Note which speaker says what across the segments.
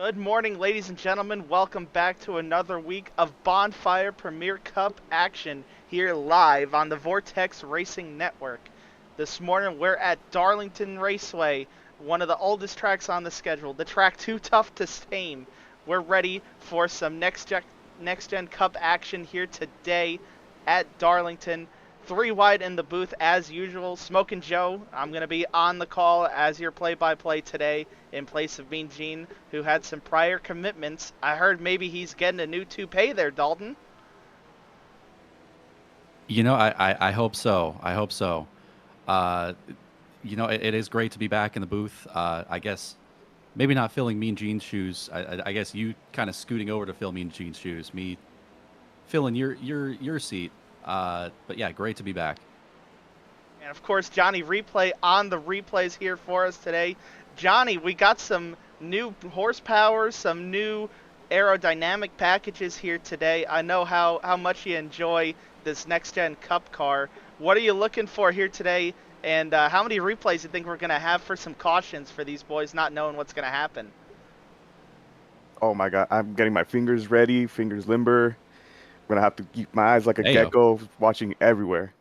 Speaker 1: Good morning, ladies and gentlemen. Welcome back to another week of Bonfire Premier Cup action here live on the Vortex Racing Network. This morning we're at Darlington Raceway, one of the oldest tracks on the schedule, the track too tough to tame. We're ready for some next gen Cup action here today at Darlington. Three wide in the booth as usual. Smoking Joe, I'm going to be on the call as your play-by-play today in place of Mean Gene, who had some prior commitments. I heard maybe he's getting a new toupee there, Dalton.
Speaker 2: I hope so. I hope so. Uh, it is great to be back in the booth. I guess maybe not filling Mean Gene's shoes. I guess you kind of scooting over to fill Mean Gene's shoes. Me filling your seat. But yeah, great to be back.
Speaker 1: And of course, Johnny Replay on the replays here for us today. Johnny, we got some new horsepower, some new aerodynamic packages here today. I know how much you enjoy this next gen Cup car. What are you looking for here today? And how many replays do you think we're going to have for some cautions for these boys not knowing what's going to happen?
Speaker 3: Oh my God, I'm getting my fingers ready, fingers limber. I'm gonna have to keep my eyes like a
Speaker 2: Heyo.
Speaker 3: gecko, watching everywhere.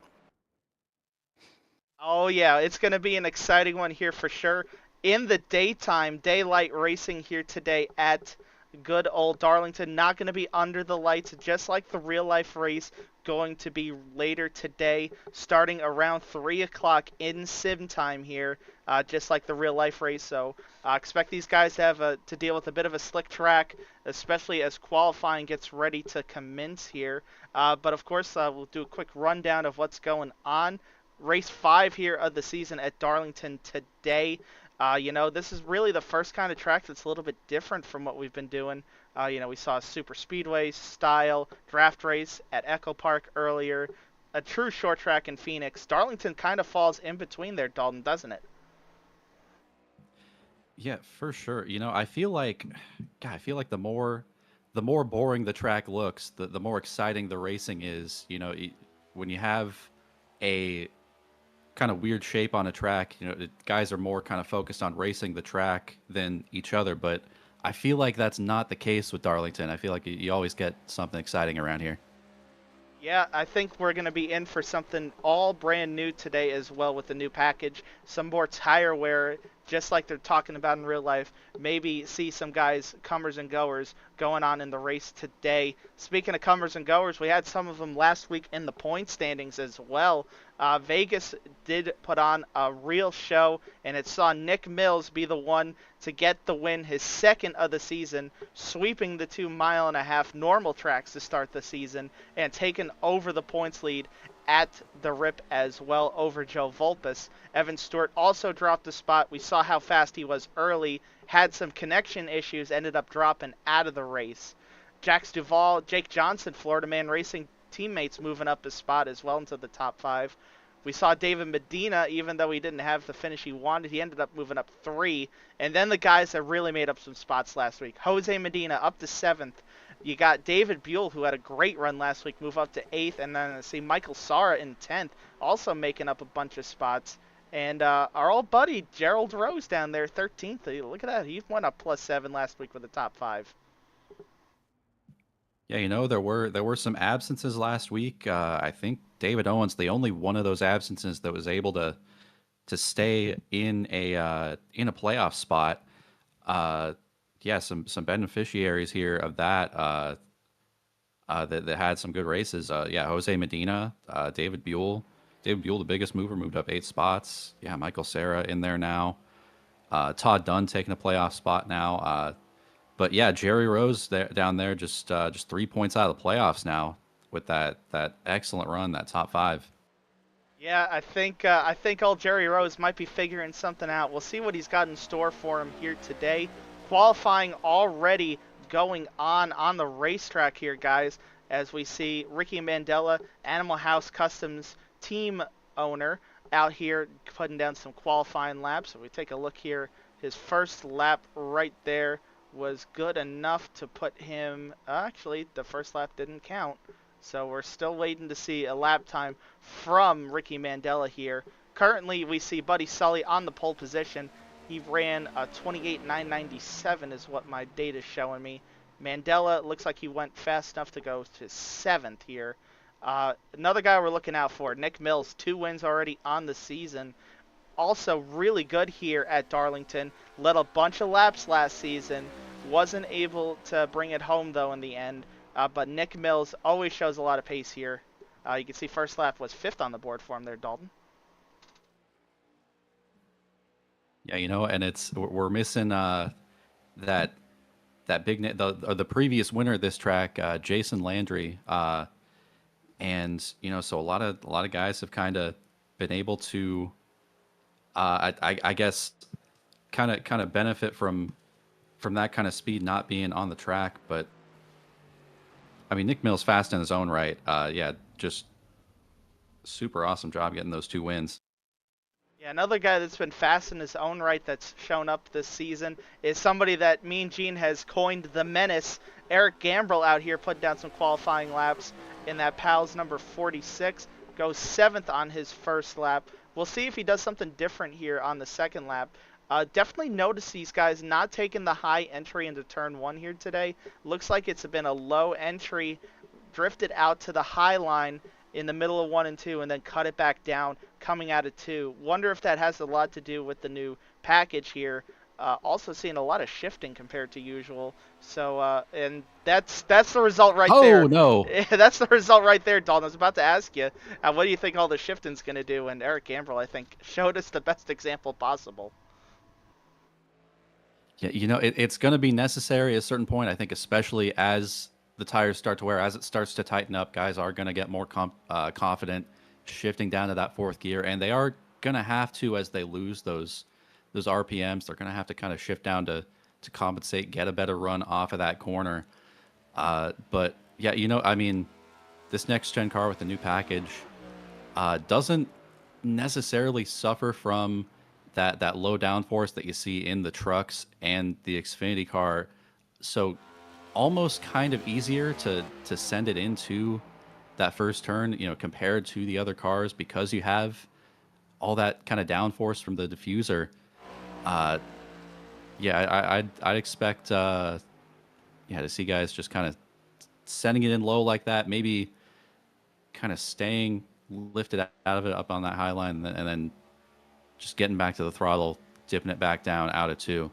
Speaker 1: Oh yeah, it's going to be an exciting one here for sure. In the daytime, daylight racing here today at good old Darlington. Not going to be under the lights, just like the real life race. Going to be later today, starting around 3 o'clock in sim time here, just like the real life race. So expect these guys to to deal with a bit of a slick track, especially as qualifying gets ready to commence here. But of course, we'll do a quick rundown of what's going on. Race 5 here of the season at Darlington today. This is really the first kind of track that's a little bit different from what we've been doing. We saw a super speedway style draft race at Echo Park earlier, a true short track in Phoenix. Darlington kind of falls in between there, Dalton, doesn't it?
Speaker 2: Yeah, for sure. I feel like the more boring the track looks, the more exciting the racing is. When you have a kind of weird shape on a track. Guys are more kind of focused on racing the track than each other, but I feel like that's not the case with Darlington. I feel like you always get something exciting around here.
Speaker 1: Yeah, I think we're going to be in for something all brand new today as well with the new package. Some more tire wear, just like they're talking about in real life. Maybe see some guys, comers and goers, going on in the race today. Speaking of comers and goers, we had some of them last week in the point standings as well. Vegas did put on a real show, and it saw Nick Mills be the one to get the win, his second of the season, sweeping the 2.5 mile normal tracks to start the season and taking over the points lead at the Rip as well over Joe Volpus. Evan Stewart also dropped a spot. We saw how fast he was early, had some connection issues, ended up dropping out of the race. Jax Duvall, Jake Johnson, Florida Man Racing teammates moving up his spot as well into the top five. We saw David Medina, even though he didn't have the finish he wanted, he ended up moving up three. And then the guys that really made up some spots last week. Jose Medina up to seventh. You got David Buell, who had a great run last week, move up to eighth. And then I see Michael Sara in 10th, also making up a bunch of spots. And our old buddy Gerald Rose down there, 13th. Look at that. He went up +7 last week with the top five.
Speaker 2: Yeah, there were some absences last week. I think David Owens, the only one of those absences that was able to stay in a playoff spot. Uh, yeah, some beneficiaries here of that. That had some good races. Yeah, Jose Medina, David Buell. David Buell, the biggest mover, moved up 8 spots. Yeah, Michael Sarah in there now. Todd Dunn taking a playoff spot now. But yeah, Jerry Rose there down there, just 3 points out of the playoffs now with that excellent run, that top five.
Speaker 1: Yeah, I think old Jerry Rose might be figuring something out. We'll see what he's got in store for him here today. Qualifying already going on the racetrack here, guys, as we see Ricky Mandela, Animal House Customs team owner, out here putting down some qualifying laps. So we take a look here. His first lap right there was good enough to put him. Actually, the first lap didn't count. So we're still waiting to see a lap time from Ricky Mandela here. Currently, we see Buddy Sully on the pole position. He ran a 28.997 is what my data's showing me. Mandela looks like he went fast enough to go to 7th here. Another guy we're looking out for, Nick Mills, 2 wins already on the season. Also really good here at Darlington. Led a bunch of laps last season. Wasn't able to bring it home, though, in the end. But Nick Mills always shows a lot of pace here. You can see first lap was 5th on the board for him there, Dalton.
Speaker 2: Yeah, and we're missing that the previous winner of this track, Jason Landry, and so a lot of guys have kind of been able to, I guess, kind of benefit from that kind of speed not being on the track. But I mean, Nick Mills fast in his own right. Yeah, just super awesome job getting those 2 wins.
Speaker 1: Yeah, another guy that's been fast in his own right that's shown up this season is somebody that Mean Gene has coined the menace. Eric Gambrell out here putting down some qualifying laps in that PALS number 46. Goes 7th on his first lap. We'll see if he does something different here on the second lap. Definitely notice these guys not taking the high entry into turn 1 here today. Looks like it's been a low entry, drifted out to the high line in the middle of 1 and 2, and then cut it back down coming out of 2. Wonder if that has a lot to do with the new package here. Also seeing a lot of shifting compared to usual. So, and that's the result right there.
Speaker 2: Oh, no.
Speaker 1: That's the result right there, Dalton. I was about to ask you, what do you think all the shifting's going to do? And Eric Gambrell, I think, showed us the best example possible.
Speaker 2: Yeah, it's going to be necessary at a certain point, I think, especially as the tires start to wear, as it starts to tighten up. Guys are going to get more confident shifting down to that 4th gear, and they are going to have to, as they lose those RPMs, they're going to have to kind of shift down to compensate, get a better run off of that corner. But yeah, I mean, this next gen car with the new package doesn't necessarily suffer from that low downforce that you see in the trucks and the Xfinity car. So almost kind of easier to send it into that first turn, compared to the other cars, because you have all that kind of downforce from the diffuser. Yeah, I'd expect to see guys just kind of sending it in low like that, maybe kind of staying lifted out of it up on that high line, and then just getting back to the throttle, dipping it back down out of 2.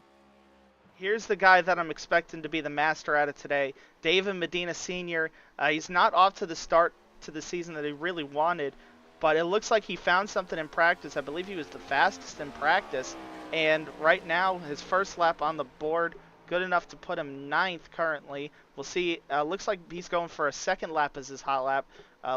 Speaker 1: Here's the guy that I'm expecting to be the master out of today, David Medina Sr. He's not off to the start to the season that he really wanted, but it looks like he found something in practice. I believe he was the fastest in practice, and right now his first lap on the board, good enough to put him 9th currently. We'll see. Looks like he's going for a second lap as his hot lap.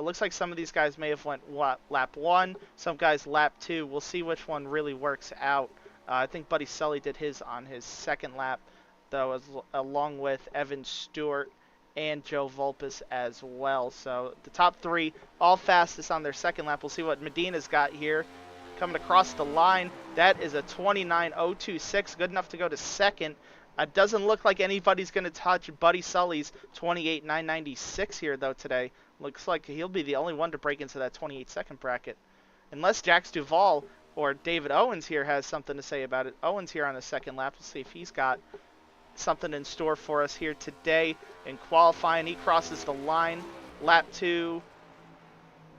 Speaker 1: Looks like some of these guys may have went lap 1, some guys lap 2. We'll see which one really works out. I think Buddy Sully did his on his second lap, though, along with Evan Stewart and Joe Volpus as well. So the top 3 all fastest on their second lap. We'll see what Medina's got here. Coming across the line, that is a 29.026, good enough to go to 2nd. It doesn't look like anybody's going to touch Buddy Sully's 28.996 here, though, today. Looks like he'll be the only one to break into that 28-second bracket. Unless Jax Duvall or David Owens here has something to say about it. Owens here on the second lap. We'll see if he's got something in store for us here today in qualifying. He crosses the line. Lap 2.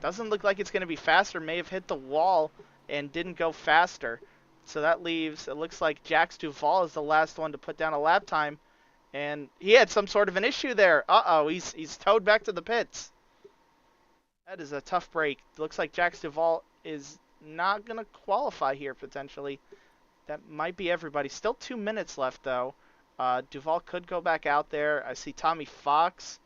Speaker 1: Doesn't look like it's going to be faster. May have hit the wall and didn't go faster. So that leaves, it looks like Jax Duvall is the last one to put down a lap time. And he had some sort of an issue there. Uh-oh, he's towed back to the pits. That is a tough break. Looks like Jax Duvall is not going to qualify here, potentially. That might be everybody. Still 2 minutes left, though. Duvall could go back out there. I see Tommy Fox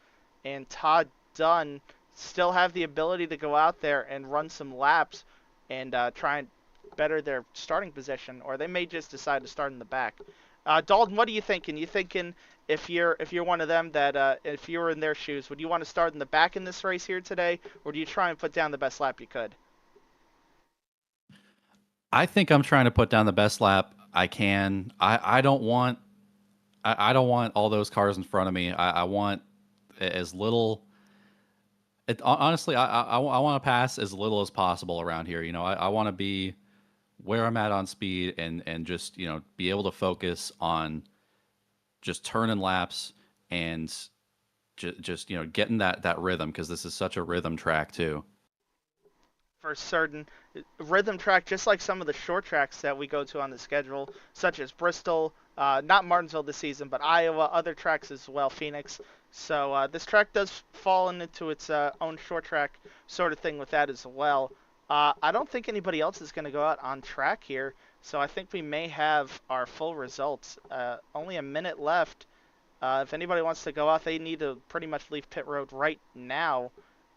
Speaker 1: and Todd Dunn still have the ability to go out there and run some laps and try and better their starting position, or they may just decide to start in the back. Dalton, what are you thinking? You thinking if you're one of them that if you were in their shoes, would you want to start in the back in this race here today, or do you try and put down the best lap you could?
Speaker 2: I think I'm trying to put down the best lap I can. I don't want all those cars in front of me. I want as little. Honestly, I want to pass as little as possible around here. I want to be where I'm at on speed and just, be able to focus on just turning laps and just getting that rhythm, because this is such a rhythm track too.
Speaker 1: For certain. Rhythm track, just like some of the short tracks that we go to on the schedule, such as Bristol, not Martinsville this season, but Iowa, other tracks as well, Phoenix. So this track does fall into its own short track sort of thing with that as well. I don't think anybody else is going to go out on track here, so I think we may have our full results. Only a minute left. If anybody wants to go out, they need to pretty much leave pit road right now,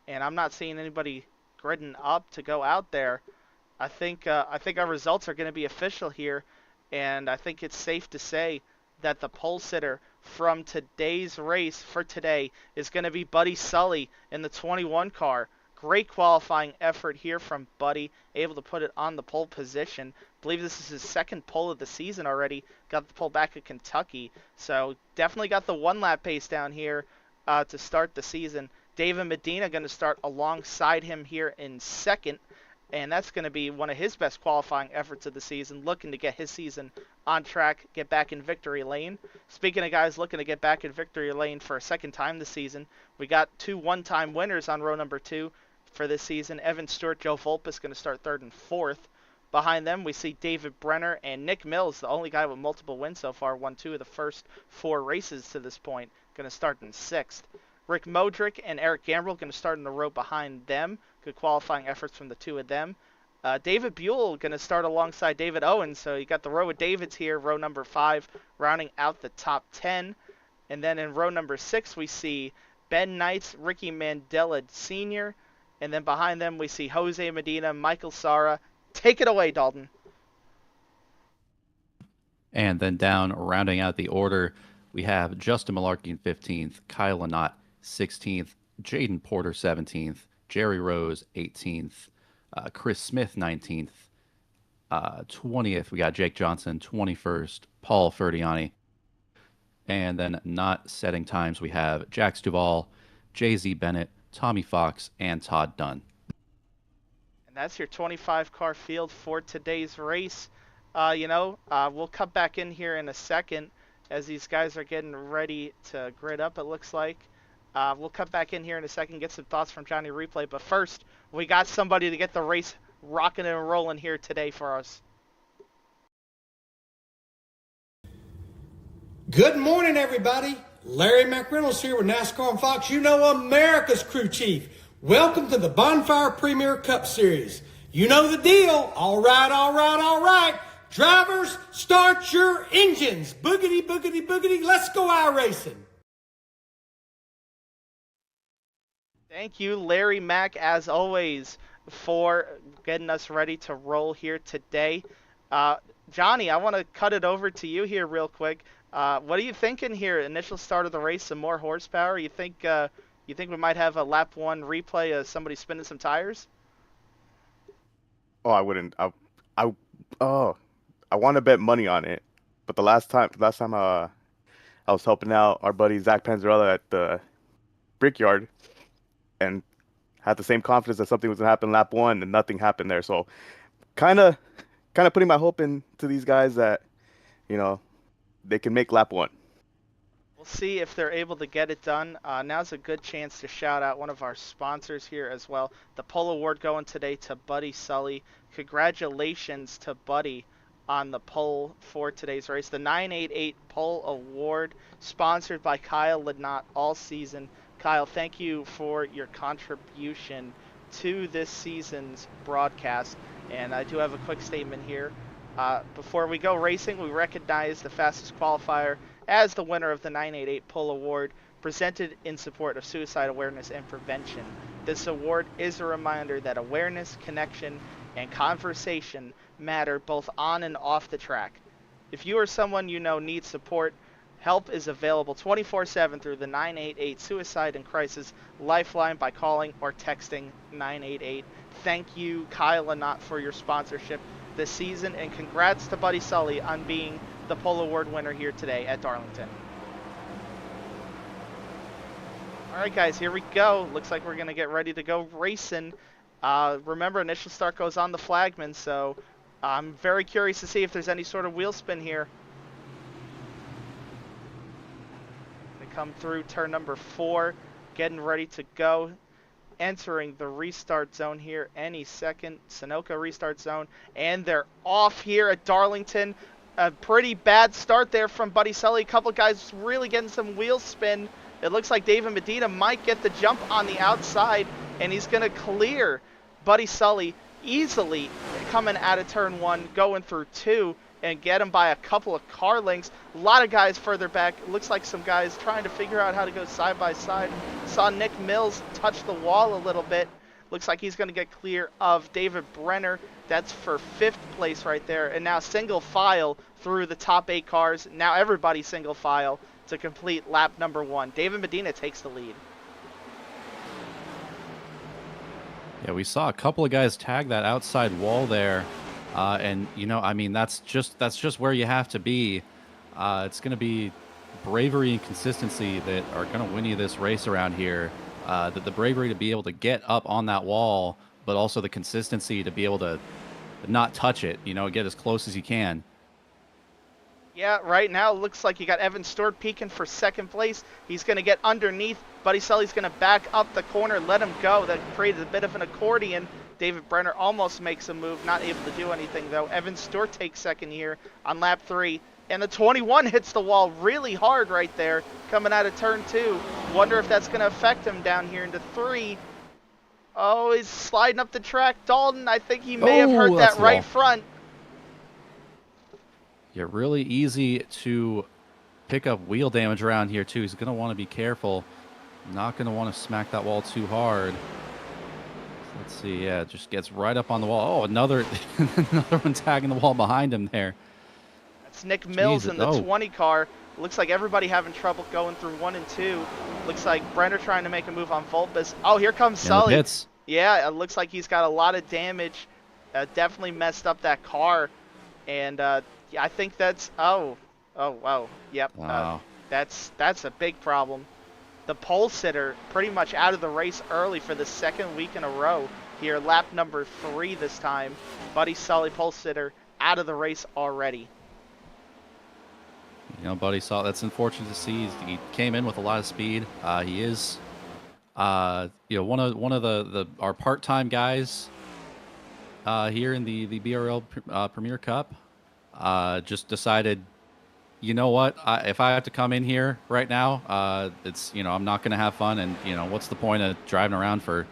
Speaker 1: and I'm not seeing anybody gridding up to go out there. I think our results are going to be official here, and I think it's safe to say that the pole sitter from today's race for today is going to be Buddy Sully in the 21 car. Great qualifying effort here from Buddy, able to put it on the pole position. I believe this is his second pole of the season already. Got the pole back at Kentucky, so definitely got the one lap pace down here to start the season. David Medina going to start alongside him here in second, and that's going to be one of his best qualifying efforts of the season, looking to get his season on track, get back in victory lane. Speaking of guys looking to get back in victory lane for a second time this season, we got two one-time winners on row number 2 for this season. Evan Stewart, Joe Volpus going to start third and fourth. Behind them, we see David Brenner and Nick Mills, the only guy with multiple wins so far, won 2 of the first 4 races to this point, going to start in sixth. Rick Modric and Eric Gambrill going to start in the row behind them. Good qualifying efforts from the two of them. David Buell going to start alongside David Owens. So you got the row of Davids here, row number 5, rounding out the top 10. And then in row number 6, we see Ben Knights, Ricky Mandela Sr. And then behind them, we see Jose Medina, Michael Sara. Take it away, Dalton.
Speaker 2: And then down, rounding out the order, we have Justin Malarkey in 15th, Kyle Lynott 16th, Jaden Porter 17th, Jerry Rose 18th, Chris Smith 19th, 20th, we got Jake Johnson 21st, Paul Ferdiani. And then not setting times, we have Jax Duvall, Jay-Z Bennett, Tommy Fox, and Todd Dunn.
Speaker 1: And that's your 25 car field for today's race. We'll cut back in here in a second as these guys are getting ready to grid up, it looks like. We'll cut back in here in a second, get some thoughts from Johnny Replay. But first, we got somebody to get the race rocking and rolling here today for us.
Speaker 4: Good morning, everybody. Larry McReynolds here with NASCAR and Fox. You know, America's crew chief. Welcome to the Bonfire Premier Cup Series. You know the deal. All right, all right, all right. Drivers, start your engines. Boogity, boogity, boogity. Let's go iRacing.
Speaker 1: Thank you, Larry Mack, as always, for getting us ready to roll here today. Johnny, I want to cut it over to you here real quick. What are you thinking here? Initial start of the race, some more horsepower. You think we might have a lap 1 replay of somebody spinning some tires?
Speaker 3: Oh, I wouldn't. I want to bet money on it, but the last time I was helping out our buddy Zach Panzarella at the Brickyard, and had the same confidence that something was gonna happen lap 1, and nothing happened there. So, kind of putting my hope into these guys that, they can make lap 1.
Speaker 1: We'll see if they're able to get it done. Now's a good chance to shout out one of our sponsors here as well. The Pole Award going today to Buddy Sully. Congratulations to Buddy on the pole for today's race. The 988 Pole Award, sponsored by Kyle Lynott all season. Kyle, thank you for your contribution to this season's broadcast. And I do have a quick statement here. Before we go racing, we recognize the fastest qualifier as the winner of the 988 Pole Award, presented in support of suicide awareness and prevention. This award is a reminder that awareness, connection, and conversation matter both on and off the track. If you or someone you know needs support, help is available 24/7 through the 988 Suicide and Crisis Lifeline by calling or texting 988. Thank you, Kyle Lynott, for your sponsorship this season, and congrats to Buddy Sully on being the Pole Award winner here today at Darlington. All right, guys, here we go. Looks like we're going to get ready to go racing. Remember, initial start goes on the flagman, so I'm very curious to see if there's any sort of wheel spin here. They come through turn number 4, getting ready to go. Entering the restart zone here any second. Sunoco restart zone. And they're off here at Darlington. A pretty bad start there from Buddy Sully. A couple guys really getting some wheel spin. It looks like David Medina might get the jump on the outside, and he's going to clear Buddy Sully easily coming out of turn 1, going through 2, and get him by a couple of car lengths. A lot of guys further back. It looks like some guys trying to figure out how to go side by side. Saw Nick Mills touch the wall a little bit. Looks like he's going to get clear of David Brenner. That's for 5th place right there. And now single file through the top 8 cars. Now everybody single file to complete lap number 1. David Medina takes the lead.
Speaker 2: Yeah, we saw a couple of guys tag that outside wall there. And, you know, I mean, that's just where you have to be. It's going to be bravery and consistency that are going to win you this race around here. The bravery to be able to get up on that wall, but also the consistency to be able to not touch it, you know, get as close as you can.
Speaker 1: Yeah, right now it looks like you got Evan Stewart peeking for 2nd place. He's going to get underneath. Buddy Sully's going to back up the corner, let him go. That created a bit of an accordion. David Brenner almost makes a move, not able to do anything though. Evan Stewart takes 2nd here on lap 3. And the 21 hits the wall really hard right there, coming out of turn 2. Wonder if that's going to affect him down here into 3. Oh, he's sliding up the track. Dalton, I think he may have hurt that right front.
Speaker 2: Yeah, really easy to pick up wheel damage around here too. He's going to want to be careful. Not going to want to smack that wall too hard. Let's see, yeah, just gets right up on the wall. Oh, another one tagging the wall behind him there.
Speaker 1: That's Nick Mills in the 20 car. Looks like everybody having trouble going through 1 and 2. Looks like Brenner trying to make a move on Volpus. Oh, here comes Sully.
Speaker 2: Hits.
Speaker 1: Yeah, it looks like he's got a lot of damage. Definitely messed up that car. And I think that's, oh, wow, yep.
Speaker 2: Wow.
Speaker 1: That's a big problem. The pole sitter pretty much out of the race early for the 2nd week in a row here. Lap number 3 this time. Buddy Sully, pole sitter, out of the race already.
Speaker 2: You know, Buddy Sully, that's unfortunate to see. He came in with a lot of speed. He is, you know, one of our part-time guys here in the BRL Premier Cup. Just decided, you know what, if I have to come in here right now, it's, you know, I'm not going to have fun, and, you know, what's the point of driving around for,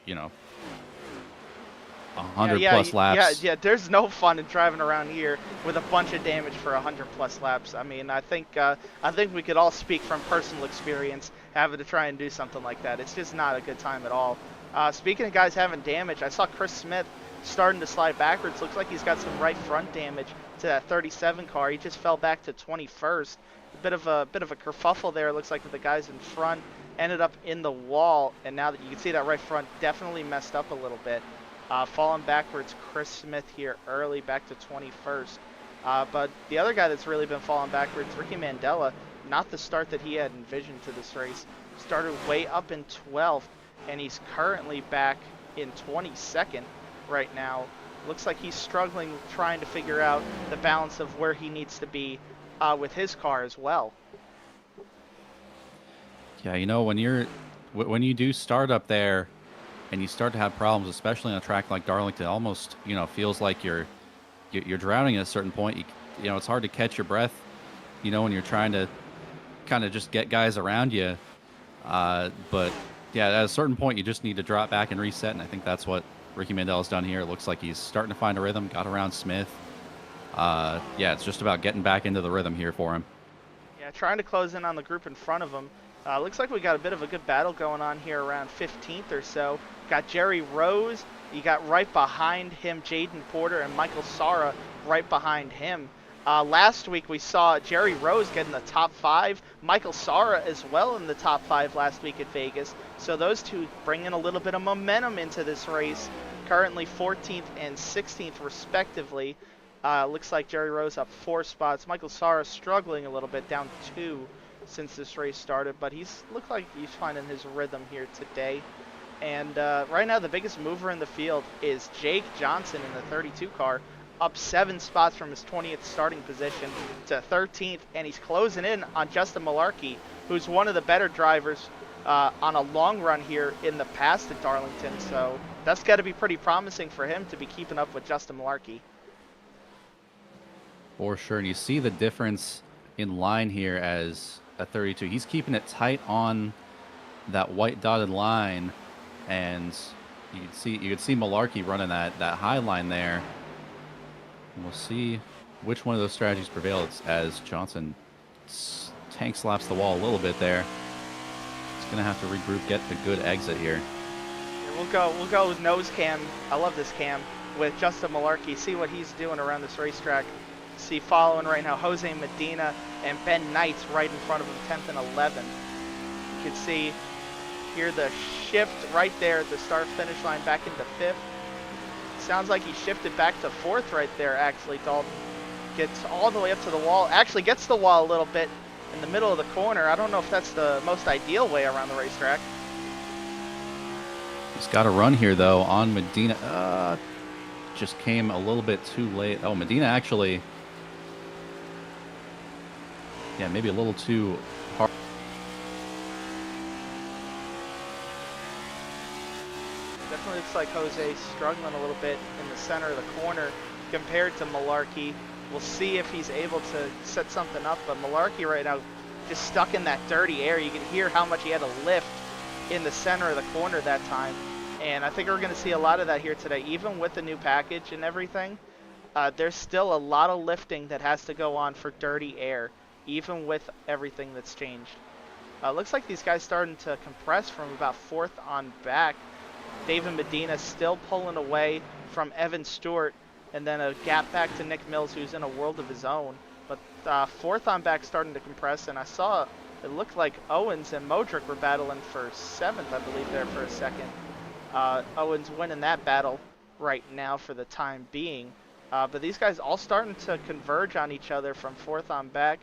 Speaker 2: you know, 100 plus laps?
Speaker 1: Yeah, there's no fun in driving around here with a bunch of damage for 100 plus laps. I mean, I think we could all speak from personal experience having to try and do something like that. It's just not a good time at all. Speaking of guys having damage, I saw Chris Smith starting to slide backwards. Looks like he's got some right front damage to that 37 car. He just fell back to 21st. A bit of a kerfuffle there. Looks like with the guys in front ended up in the wall, and now that you can see that right front definitely messed up a little bit. Falling backwards, Chris Smith here early, back to 21st. But the other guy that's really been falling backwards, Ricky Mandela, not the start that he had envisioned to this race. Started way up in 12th, and he's currently back in 22nd right now. Looks like he's struggling trying to figure out the balance of where he needs to be with his car as well.
Speaker 2: Yeah, you know, when you do start up there and you start to have problems, especially on a track like Darlington, it almost, you know, feels like you're drowning at a certain point. You know, it's hard to catch your breath, you know, when you're trying to kind of just get guys around you. But yeah, at a certain point, you just need to drop back and reset, and I think that's what Ricky Mandela's done here. It looks like he's starting to find a rhythm, got around Smith. Yeah, it's just about getting back into the rhythm here for him.
Speaker 1: Yeah, trying to close in on the group in front of him. Looks like we got a bit of a good battle going on here around 15th or so. Got Jerry Rose. You got right behind him Jaden Porter and Michael Sara right behind him. Last week we saw Jerry Rose get in the top 5. Michael Sara as well in the top 5 last week at Vegas. So those two bring in a little bit of momentum into this race. Currently 14th and 16th respectively. Looks like Jerry Rose up 4 spots. Michael Sara struggling a little bit, down 2 since this race started, but looked like he's finding his rhythm here today. And right now, the biggest mover in the field is Jake Johnson in the 32 car, up 7 spots from his 20th starting position to 13th, and he's closing in on Justin Malarkey, who's one of the better drivers on a long run here in the past at Darlington. So that's got to be pretty promising for him to be keeping up with Justin Malarkey.
Speaker 2: For sure. And you see the difference in line here as a 32. He's keeping it tight on that white dotted line, and you could see Malarkey running that high line there. And we'll see which one of those strategies prevails as Johnson tank slaps the wall a little bit there. He's gonna have to regroup, get a good exit here.
Speaker 1: We'll go with nose cam. I love this cam with Justin Malarkey. See what he's doing around this racetrack. See following right now Jose Medina and Ben Knight's right in front of him, 10th and 11th. You can see here the shift right there at the start-finish line back into 5th. Sounds like he shifted back to 4th right there, actually. Dalton gets all the way up to the wall. Actually gets the wall a little bit in the middle of the corner. I don't know if that's the most ideal way around the racetrack.
Speaker 2: He's got a run here, though, on Medina. Just came a little bit too late. Oh, Medina actually... Yeah, maybe a little too hard.
Speaker 1: Definitely looks like Jose's struggling a little bit in the center of the corner compared to Malarkey. We'll see if he's able to set something up, but Malarkey right now just stuck in that dirty air. You can hear how much he had to lift in the center of the corner that time, and I think we're going to see a lot of that here today. Even with the new package and everything, there's still a lot of lifting that has to go on for dirty air, even with everything that's changed. Looks like these guys starting to compress from about 4th on back. David Medina still pulling away from Evan Stewart, and then a gap back to Nick Mills, who's in a world of his own. But 4th on back starting to compress, and I saw it looked like Owens and Modric were battling for 7th, I believe, there for a second. Owens winning that battle right now for the time being. But these guys all starting to converge on each other from 4th on back.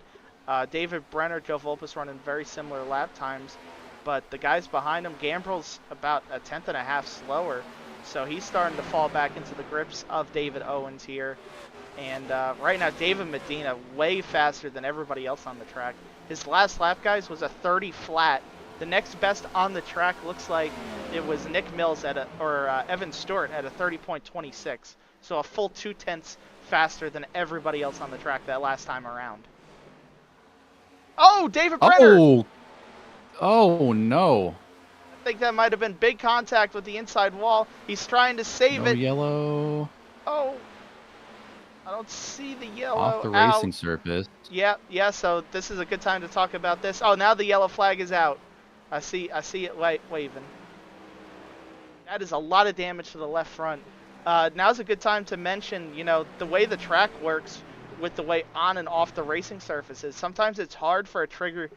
Speaker 1: David Brenner, Joe Volpus running very similar lap times. But the guys behind him, Gambrel's about a 10th and a half slower. So he's starting to fall back into the grips of David Owens here. And right now, David Medina way faster than everybody else on the track. His last lap, guys, was a 30 flat. The next best on the track looks like it was Nick Mills or Evan Stewart at a 30.26. So a full 0.2 faster than everybody else on the track that last time around. Oh, David Brenner!
Speaker 2: Oh, no.
Speaker 1: I think that might have been big contact with the inside wall. He's trying to save it.
Speaker 2: Yellow.
Speaker 1: Oh. I don't see the yellow.
Speaker 2: Off the racing surface.
Speaker 1: Yeah, so this is a good time to talk about this. Oh, now the yellow flag is out. I see it waving. That is a lot of damage to the left front. Now's a good time to mention, the way the track works with the way on and off the racing surfaces. Sometimes it's hard for a trigger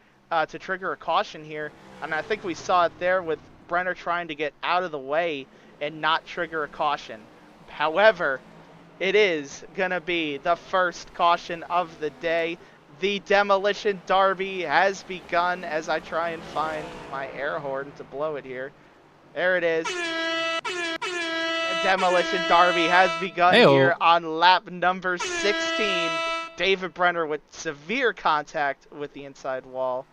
Speaker 1: to trigger a caution here, and I think we saw it there with Brenner trying to get out of the way and not trigger a caution. However, it is gonna be the first caution of the day. The Demolition Derby has begun as I try and find my air horn to blow it here. There it is. The Demolition Derby has begun here on lap number 16. David Brenner with severe contact with the inside wall.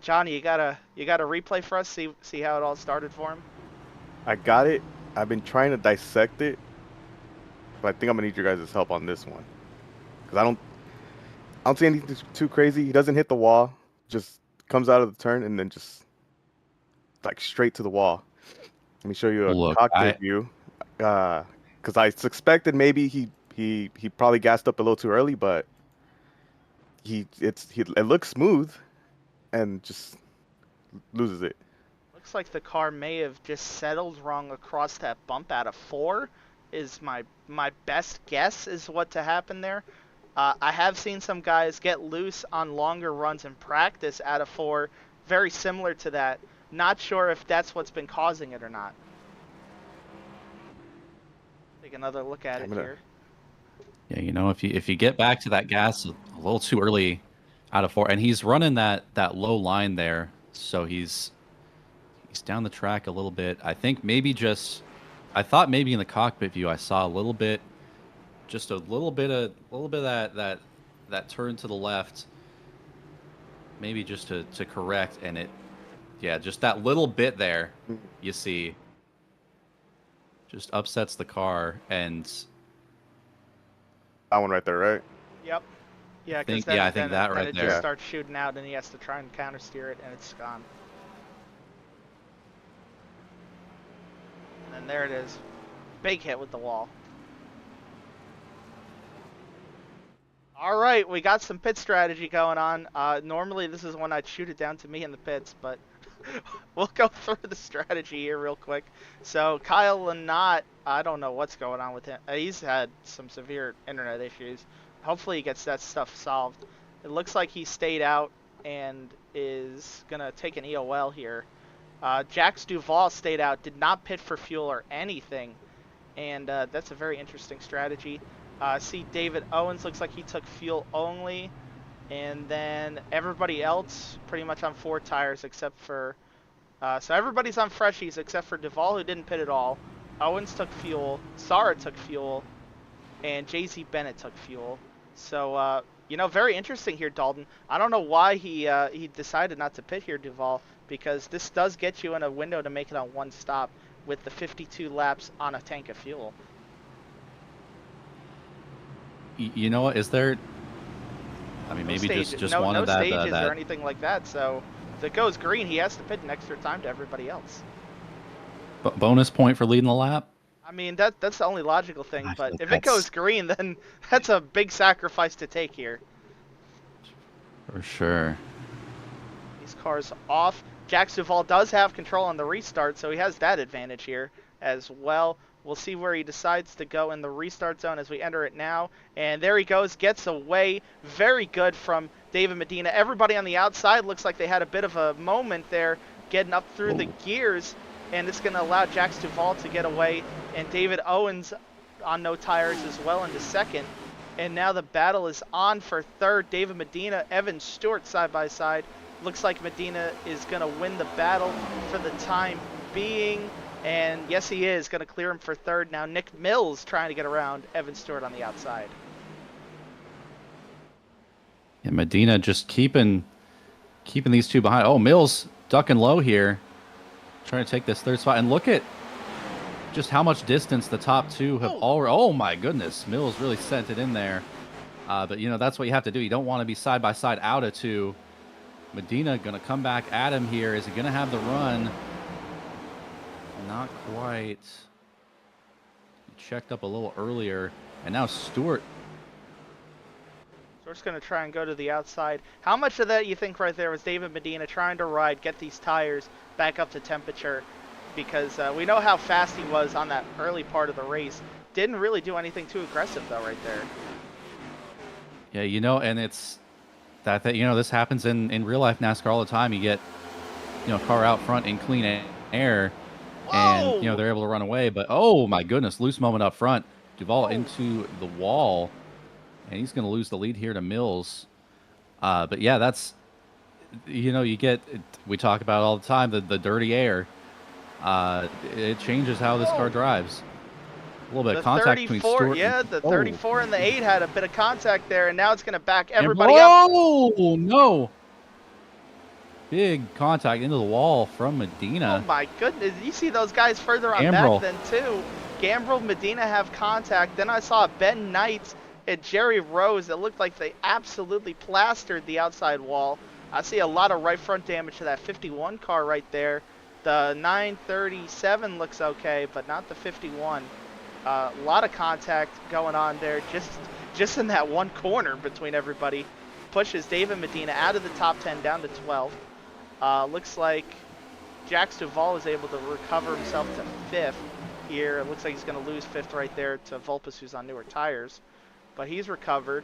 Speaker 1: Johnny, you got a replay for us? See how it all started for him?
Speaker 3: I got it. I've been trying to dissect it, but I think I'm gonna need your guys' help on this one, because I don't see anything too crazy. He doesn't hit the wall, just comes out of the turn and then just like straight to the wall. Let me show you a cockpit view, because I suspected maybe he probably gassed up a little too early, but it looks smooth and just loses it.
Speaker 1: Looks like the car may have just settled wrong across that bump out of 4 is my best guess is what to happen there. I have seen some guys get loose on longer runs in practice out of 4, very similar to that. Not sure if that's what's been causing it or not. Take another look at it here.
Speaker 2: Yeah, if you get back to that gas a little too early out of 4, and he's running that low line there, so he's He's down the track a little bit. I think maybe I thought maybe in the cockpit view I saw a little bit, just a little bit of that turn to the left. Maybe just to correct, and yeah, just that little bit there, you see, just upsets the car, and
Speaker 3: That one right there, right?
Speaker 1: Yep. Yeah, because
Speaker 2: I think that right
Speaker 1: it
Speaker 2: there.
Speaker 1: just starts shooting out, and he has to try and counter steer it, and it's gone. And then there it is, big hit with the wall. All right, we got some pit strategy going on. Normally this is when I'd shoot it down to me in the pits, but we'll go through the strategy here real quick. So Kyle Lynott, I don't know what's going on with him. He's had some severe internet issues. Hopefully he gets that stuff solved. It looks like he stayed out and is going to take an EOL here. Jax Duval stayed out, did not pit for fuel or anything, and that's a very interesting strategy. See David Owens, looks like he took fuel only, and then everybody else pretty much on 4 tires except for so everybody's on freshies except for Duval, who didn't pit at all. Owens took fuel, Sara took fuel, and JZ Bennett took fuel. So you know, very interesting here, Dalton. I don't know why he decided not to pit here, Duval, because this does get you in a window to make it on 1 stop with the 52 laps on a tank of fuel.
Speaker 2: You know what? Is there? I mean, maybe just one of that.
Speaker 1: No stages or anything like that. So if it goes green, he has to pit an extra time to everybody else.
Speaker 2: Bonus point for leading the lap.
Speaker 1: I mean, that's the only logical thing. But if it goes green, then that's a big sacrifice to take here.
Speaker 2: For sure.
Speaker 1: These cars off. Jax Duval does have control on the restart, so he has that advantage here as well. We'll see where he decides to go in the restart zone as we enter it now. And there he goes, gets away. Very good from David Medina. Everybody on the outside looks like they had a bit of a moment there getting up through the gears. And it's going to allow Jax Duval to get away. And David Owens on no tires as well into second. And now the battle is on for third. David Medina, Evan Stewart side by side. Looks like Medina is going to win the battle for the time being. And yes, he is going to clear him for third. Now Nick Mills trying to get around Evan Stewart on the outside.
Speaker 2: Yeah, Medina just keeping these two behind. Oh, Mills ducking low here, trying to take this third spot. And look at just how much distance the top two have already. Oh my goodness, Mills really sent it in there. But you know, that's what you have to do. You don't want to be side by side out of 2. Medina going to come back at him here. Is he going to have the run? Not quite. He checked up a little earlier, and now Stewart.
Speaker 1: Stewart's going to try and go to the outside. How much of that you think right there was David Medina trying to ride, get these tires back up to temperature? Because we know how fast he was on that early part of the race. Didn't really do anything too aggressive though right there.
Speaker 2: Yeah, you know, and it's that you know, this happens in real life NASCAR all the time. You get, you know, a car out front in clean air. And, you know, they're able to run away. But, oh, my goodness, loose moment up front. Duval into the wall. And he's going to lose the lead here to Mills. But, yeah, that's, you know, we talk about it all the time, the dirty air. It changes how this car drives. A little bit of contact between Stewart.
Speaker 1: Yeah, the 34 and the 8 had a bit of contact there. And now it's going to back everybody up.
Speaker 2: Oh, no. Big contact into the wall from Medina.
Speaker 1: Oh my goodness, you see those guys further on back then too. Gambrel, Medina have contact. Then I saw Ben Knight and Jerry Rose. It looked like they absolutely plastered the outside wall. I see a lot of right front damage to that 51 car right there. The 937 looks okay, but not the 51. A lot of contact going on there just in that one corner between everybody. Pushes David Medina out of the top 10 down to 12th. Looks like Jax Duval is able to recover himself to 5th here. It looks like he's going to lose 5th right there to Vulpes, who's on newer tires. But he's recovered.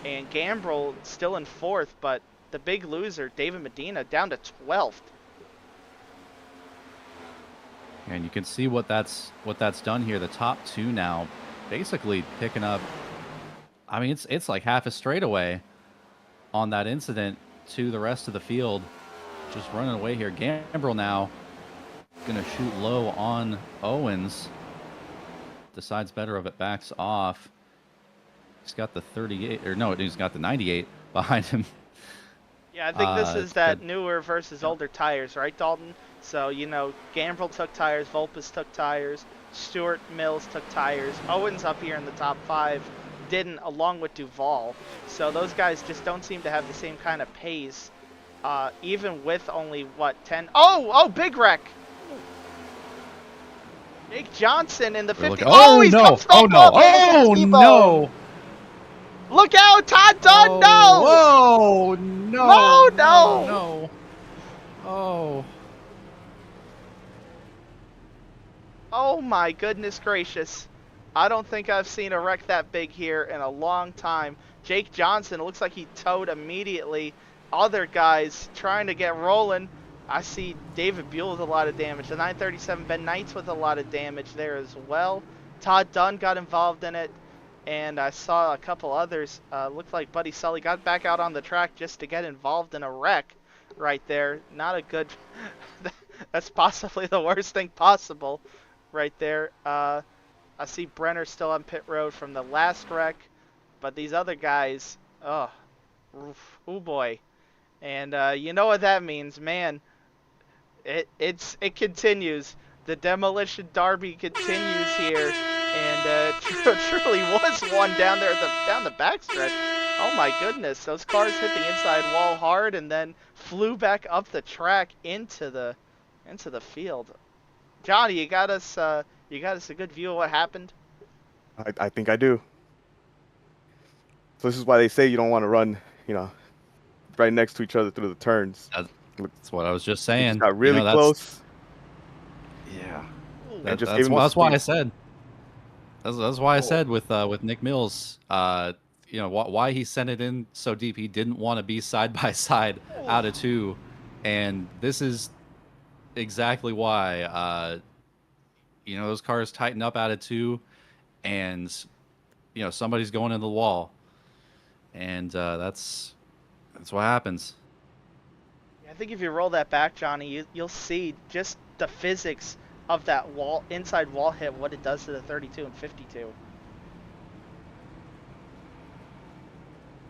Speaker 1: And Gambrel still in 4th, but the big loser, David Medina, down to 12th.
Speaker 2: And you can see what that's done here. The top 2 now basically picking up. I mean, it's like half a straightaway on that incident to the rest of the field. Just running away here. Gambrel now going to shoot low on Owens. Decides better of it, backs off. He's got the 38, or no, he's got the 98 behind him.
Speaker 1: Yeah, I think this is that
Speaker 2: good.
Speaker 1: newer versus older tires, right, Dalton? So, you know, Gambrel took tires, Volpus took tires, Stewart, Mills took tires. Owens up here in the top 5 didn't, along with Duval. So those guys just don't seem to have the same kind of pace, even with only, what, 10? Oh, big wreck! Jake Johnson in the 50. Oh, he's
Speaker 2: no!
Speaker 1: come stomped off into the T-bone. Look out, Todd Dunn, no!
Speaker 2: Oh, no!
Speaker 1: No!
Speaker 2: Oh.
Speaker 1: Oh my goodness gracious. I don't think I've seen a wreck that big here in a long time. Jake Johnson, it looks like he towed immediately. Other guys trying to get rolling. I see David Buell with a lot of damage. The 937 Ben Knights with a lot of damage there as well. Todd Dunn got involved in it. And I saw a couple others. Looked like Buddy Sully got back out on the track just to get involved in a wreck right there. Not a good... That's possibly the worst thing possible right there. I see Brenner still on pit road from the last wreck. But these other guys... Oh boy. And you know what that means, man. It continues. The demolition derby continues here. And truly was one down there down the backstretch. Oh my goodness, those cars hit the inside wall hard and then flew back up the track into the field. Johnny, you got us a good view of what happened?
Speaker 3: I think I do. So this is why they say you don't want to run, right next to each other through the turns.
Speaker 2: That's what I was just saying.
Speaker 3: Got really close.
Speaker 2: Yeah.
Speaker 3: That's
Speaker 2: why I said. That's why I said with Nick Mills, why he sent it in so deep. He didn't want to be side by side out of 2, and this is exactly why. Those cars tighten up out of 2, and somebody's going into the wall, and that's what happens.
Speaker 1: I think if you roll that back, Johnny, you'll see just the physics of that inside wall hit, what it does to the 32 and 52.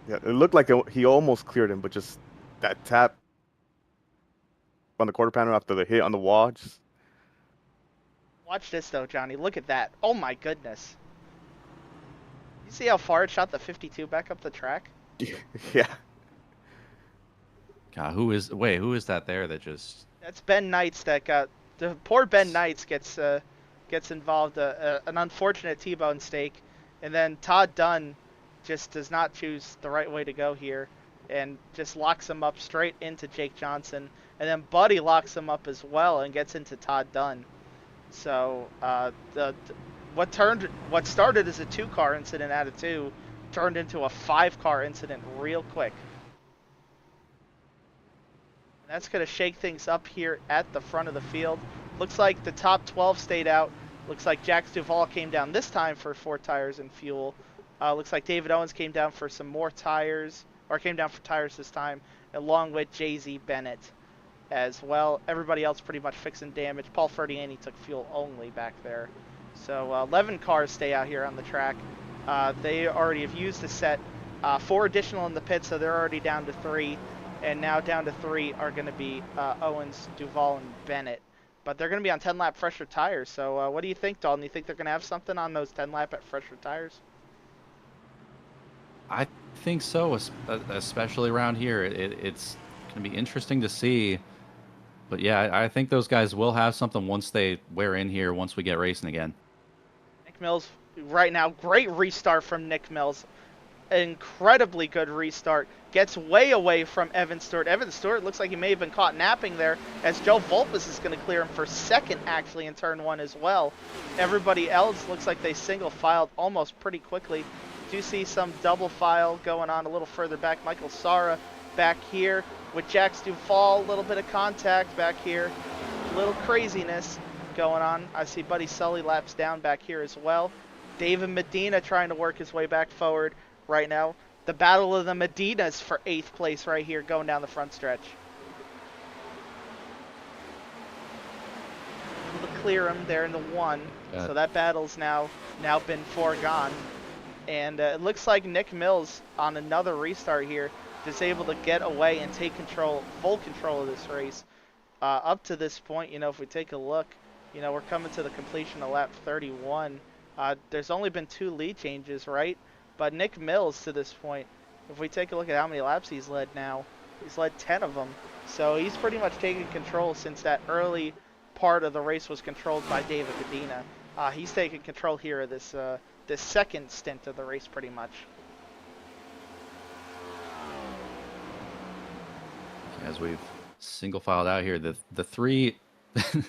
Speaker 3: Yeah, it looked like he almost cleared him, but just that tap on the quarter panel after the hit on the wall.
Speaker 1: Watch this though, Johnny. Look at that. Oh my goodness. You see how far it shot the 52 back up the track?
Speaker 3: Yeah.
Speaker 2: God, who is that there that just...
Speaker 1: That's Ben Knights that got... The poor Ben Knights gets involved, an unfortunate T-bone stake, and then Todd Dunn just does not choose the right way to go here, and just locks him up straight into Jake Johnson, and then Buddy locks him up as well and gets into Todd Dunn. So what started as a 2-car incident out of 2 turned into a 5-car incident real quick. That's going to shake things up here at the front of the field. Looks like the top 12 stayed out. Looks like Jax Duval came down this time for 4 tires and fuel. Looks like David Owens came down for some more tires, or came down for tires this time, along with Jay-Z Bennett as well. Everybody else pretty much fixing damage. Paul Ferdiani took fuel only back there. So 11 cars stay out here on the track. They already have used the set. 4 additional in the pit, so they're already down to 3. And now down to 3 are going to be Owens, Duval, and Bennett. But they're going to be on 10-lap fresher tires. So what do you think, Dalton? You think they're going to have something on those 10-lap at fresher tires?
Speaker 2: I think so, especially around here. It's going to be interesting to see. But yeah, I think those guys will have something once they wear in here, once we get racing again.
Speaker 1: Nick Mills, right now, great restart from Nick Mills. Incredibly good restart. Gets way away from Evan Stewart. Evan Stewart looks like he may have been caught napping there, as Joe Volpus is going to clear him for second, actually, in turn 1 as well. Everybody else looks like they single filed almost pretty quickly. Do see some double file going on a little further back. Michael Sara back here with Jax Duval. A little bit of contact back here. A little craziness going on. I see Buddy Sully laps down back here as well. David Medina trying to work his way back forward right now. The battle of the Medinas for 8th place right here going down the front stretch. clear him there in the 1. So that battle's now been foregone. And it looks like Nick Mills on another restart here is able to get away and take full control of this race. Up to this point, if we take a look, we're coming to the completion of lap 31. There's only been 2 lead changes, right? But Nick Mills to this point, if we take a look at how many laps he's led now, he's led 10 of them. So he's pretty much taken control since that early part of the race was controlled by David Medina. He's taken control here of this second stint of the race pretty much.
Speaker 2: As we've single filed out here, the 3 is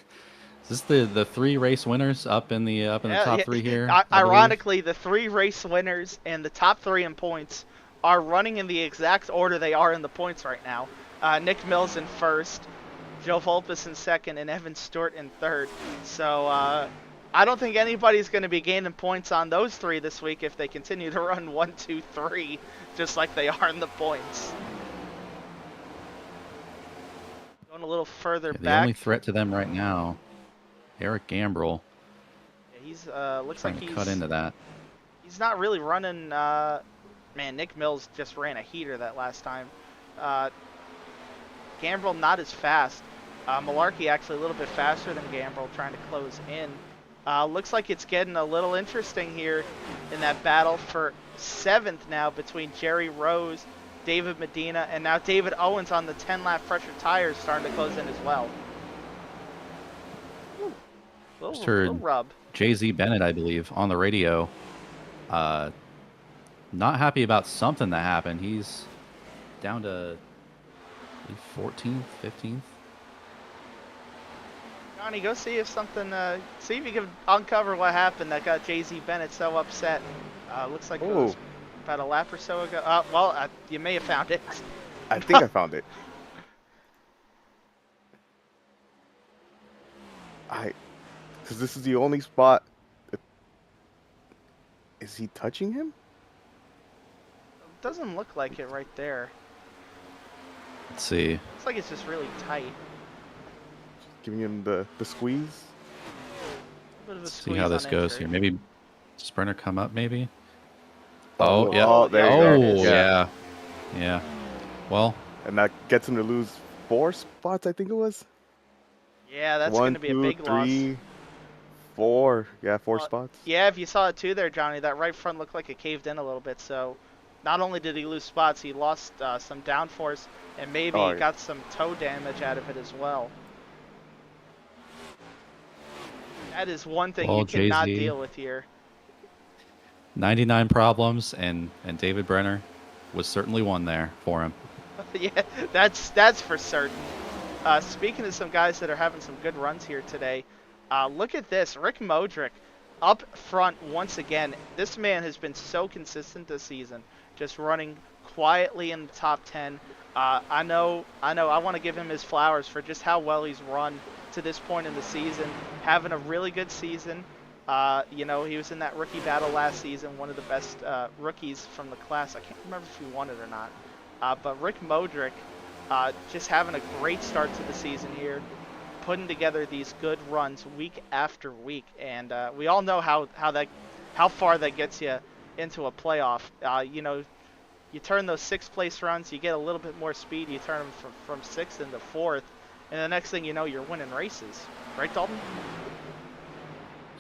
Speaker 2: this the 3 race winners up in the top 3 here?
Speaker 1: Ironically, the 3 race winners and the top 3 in points are running in the exact order they are in the points right now. Nick Mills in first, Joe Volpes in second, and Evan Stewart in third. So I don't think anybody's going to be gaining points on those 3 this week if they continue to run 1, 2, 3, just like they are in the points. Going a little further back.
Speaker 2: The only threat to them right now, Eric Gambrell.
Speaker 1: Yeah, he's looks
Speaker 2: trying
Speaker 1: like
Speaker 2: to
Speaker 1: he's
Speaker 2: cut into that.
Speaker 1: He's not really running. Man, Nick Mills just ran a heater that last time. Gambrell not as fast. Malarkey actually a little bit faster than Gambrell, trying to close in. Looks like it's getting a little interesting here in that battle for 7th now between Jerry Rose, David Medina, and now David Owens on the 10-lap pressure tires starting to close in as well.
Speaker 2: Just heard
Speaker 1: little rub.
Speaker 2: Jay-Z Bennett, I believe, on the radio. Not happy about something that happened. He's down to 14th, 15th.
Speaker 1: Johnny, go see if see if you can uncover what happened that got Jay-Z Bennett so upset. Looks like it was about a lap or so ago. Well, you may have found it.
Speaker 3: I think I found it. Because this is the only spot. Is he touching him?
Speaker 1: Doesn't look like it right there.
Speaker 2: Let's see.
Speaker 1: Looks like it's just really tight.
Speaker 3: Giving him the squeeze.
Speaker 2: Let's see how this goes here. Maybe Sprinter come up, maybe?
Speaker 3: Oh,
Speaker 2: yeah.
Speaker 3: Oh, there you go.
Speaker 2: Yeah. Yeah. Well.
Speaker 3: And that gets him to lose 4 spots, I think it was.
Speaker 1: Yeah, that's going to be a big
Speaker 3: 1, 2, 3,
Speaker 1: loss.
Speaker 3: 4. Yeah, 4 spots.
Speaker 1: Yeah, if you saw it too there, Johnny, that right front looked like it caved in a little bit. So not only did he lose spots, he lost some downforce, and maybe got some toe damage out of it as well. That is one thing you cannot deal with here.
Speaker 2: 99 problems, and David Brenner was certainly one there for him.
Speaker 1: Yeah, that's for certain. Speaking of some guys that are having some good runs here today, look at this. Rick Modric up front once again. This man has been so consistent this season, just running quietly in the top 10. I know. I want to give him his flowers for just how well he's run to this point in the season, having a really good season. He was in that rookie battle last season, one of the best rookies from the class. I can't remember if he won it or not. But Rick Modric just having a great start to the season here, putting together these good runs week after week, and we all know how far that gets you into a playoff. You turn those 6th place runs, you get a little bit more speed, you turn them from 6th into 4th, and the next thing you know, you're winning races. Right, Dalton?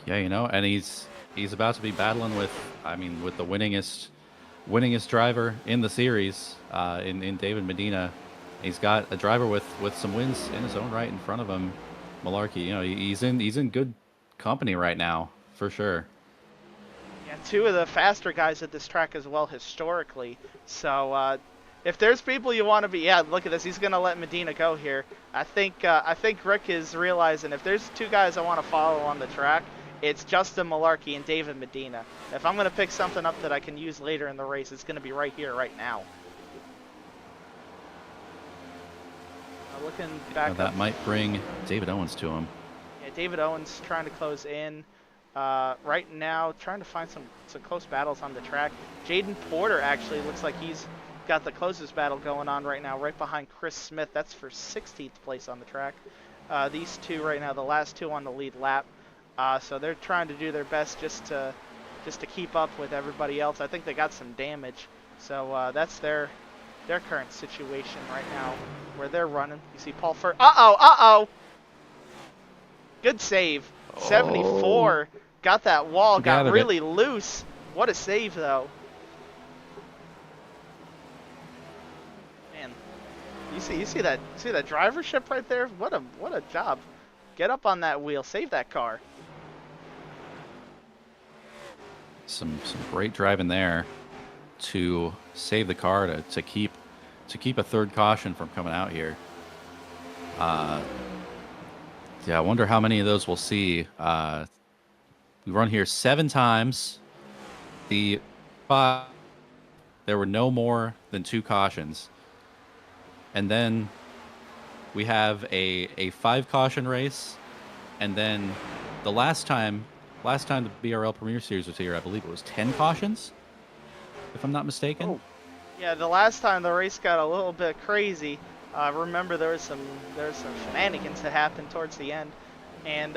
Speaker 2: Yeah, and he's about to be battling with the winningest driver in the series, in David Medina. He's got a driver with some wins in his own right in front of him, Malarkey. He's in good company right now, for sure.
Speaker 1: Yeah, 2 of the faster guys at this track as well historically. So if there's people you want to be, look at this. He's gonna let Medina go here. I think Rick is realizing if there's 2 guys I want to follow on the track, it's Justin Malarkey and David Medina. If I'm gonna pick something up that I can use later in the race, it's gonna be right here, right now. Looking back,
Speaker 2: that might bring David Owens to him.
Speaker 1: Yeah, David Owens trying to close in. Right now, trying to find some close battles on the track. Jaden Porter actually looks like he's got the closest battle going on right now, right behind Chris Smith. That's for 16th place on the track. These two right now, the last two on the lead lap. So they're trying to do their best just to keep up with everybody else. I think they got some damage. So that's their current situation right now where they're running. You see Paul first. Uh-oh! Good save. 74. Got that wall. Got really loose. What a save, though. Man, you see that drivership right there? What a job. Get up on that wheel. Save that car.
Speaker 2: Some great driving there to save the car to keep a third caution from coming out here. Yeah, I wonder how many of those we'll see. We run here 7 times. There were no more than 2 cautions. And then we have a 5 caution race. And then the last time the BRL Premier Series was here, I believe it was 10 cautions, if I'm not mistaken.
Speaker 1: Oh. Yeah, the last time the race got a little bit crazy. Remember there was some shenanigans that happened towards the end, and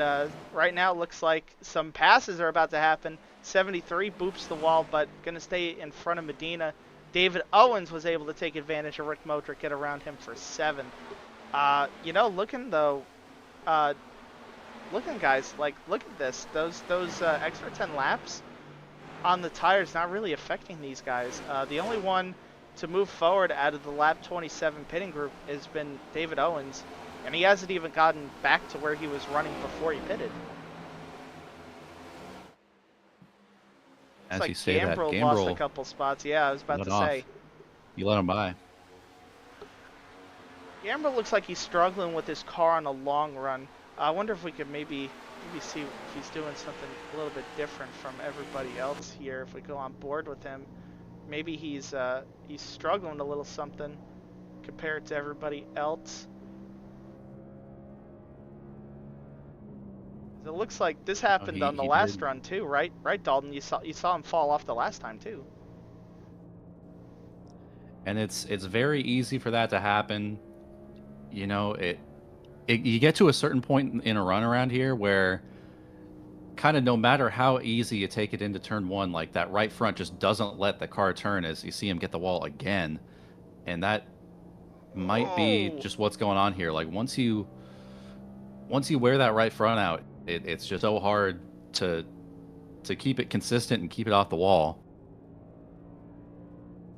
Speaker 1: right now it looks like some passes are about to happen. 73 boops the wall, but gonna stay in front of Medina. David Owens was able to take advantage of Rick Modric, get around him for 7. You know, looking guys, like look at this. Those extra 10 laps on the tires not really affecting these guys. The only one to move forward out of the lap 27 pitting group has been David Owens, and he hasn't even gotten back to where he was running before he pitted.
Speaker 2: As
Speaker 1: like
Speaker 2: you say that,
Speaker 1: Gambrel lost a couple spots. Yeah, I was about to say.
Speaker 2: You let him by.
Speaker 1: Gambrel looks like he's struggling with his car on a long run. I wonder if we could maybe see if he's doing something a little bit different from everybody else here. If we go on board with him, maybe he's struggling a little something compared to everybody else. It looks like this happened on the last run too, right? Right, Dalton? You saw him fall off the last time too.
Speaker 2: And it's very easy for that to happen. You know, you get to a certain point in a run around here where kind of no matter how easy you take it into turn 1, like that right front just doesn't let the car turn as you see him get the wall again. And that might be just what's going on here. Like once you wear that right front out, it's just so hard to keep it consistent and keep it off the wall.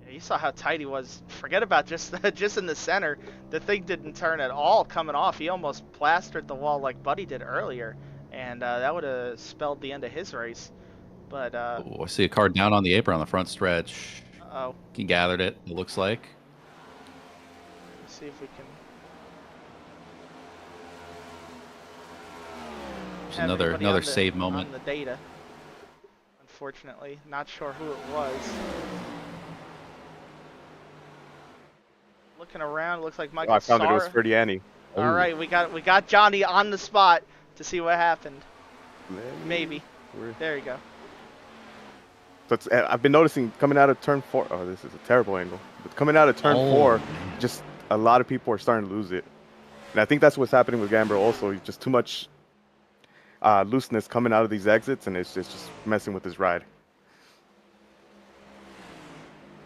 Speaker 1: Yeah, you saw how tight he was. Forget about just in the center. The thing didn't turn at all coming off. He almost plastered the wall like Buddy did earlier, and that would have spelled the end of his race. But
Speaker 2: I see a car down on the apron on the front stretch.
Speaker 1: Uh-oh.
Speaker 2: He gathered it looks like.
Speaker 1: Let's see if we can.
Speaker 2: Another save moment.
Speaker 1: On the data. Unfortunately, not sure who it was. Looking around, looks like Michael.
Speaker 3: I found it was Ferdiani.
Speaker 1: All right, we got Johnny on the spot to see what happened. Maybe. There you go.
Speaker 3: So I've been noticing coming out of turn 4. Oh, this is a terrible angle. But coming out of turn 4, just a lot of people are starting to lose it, and I think that's what's happening with Gambrel also. He's just too much looseness coming out of these exits, and it's just messing with his ride.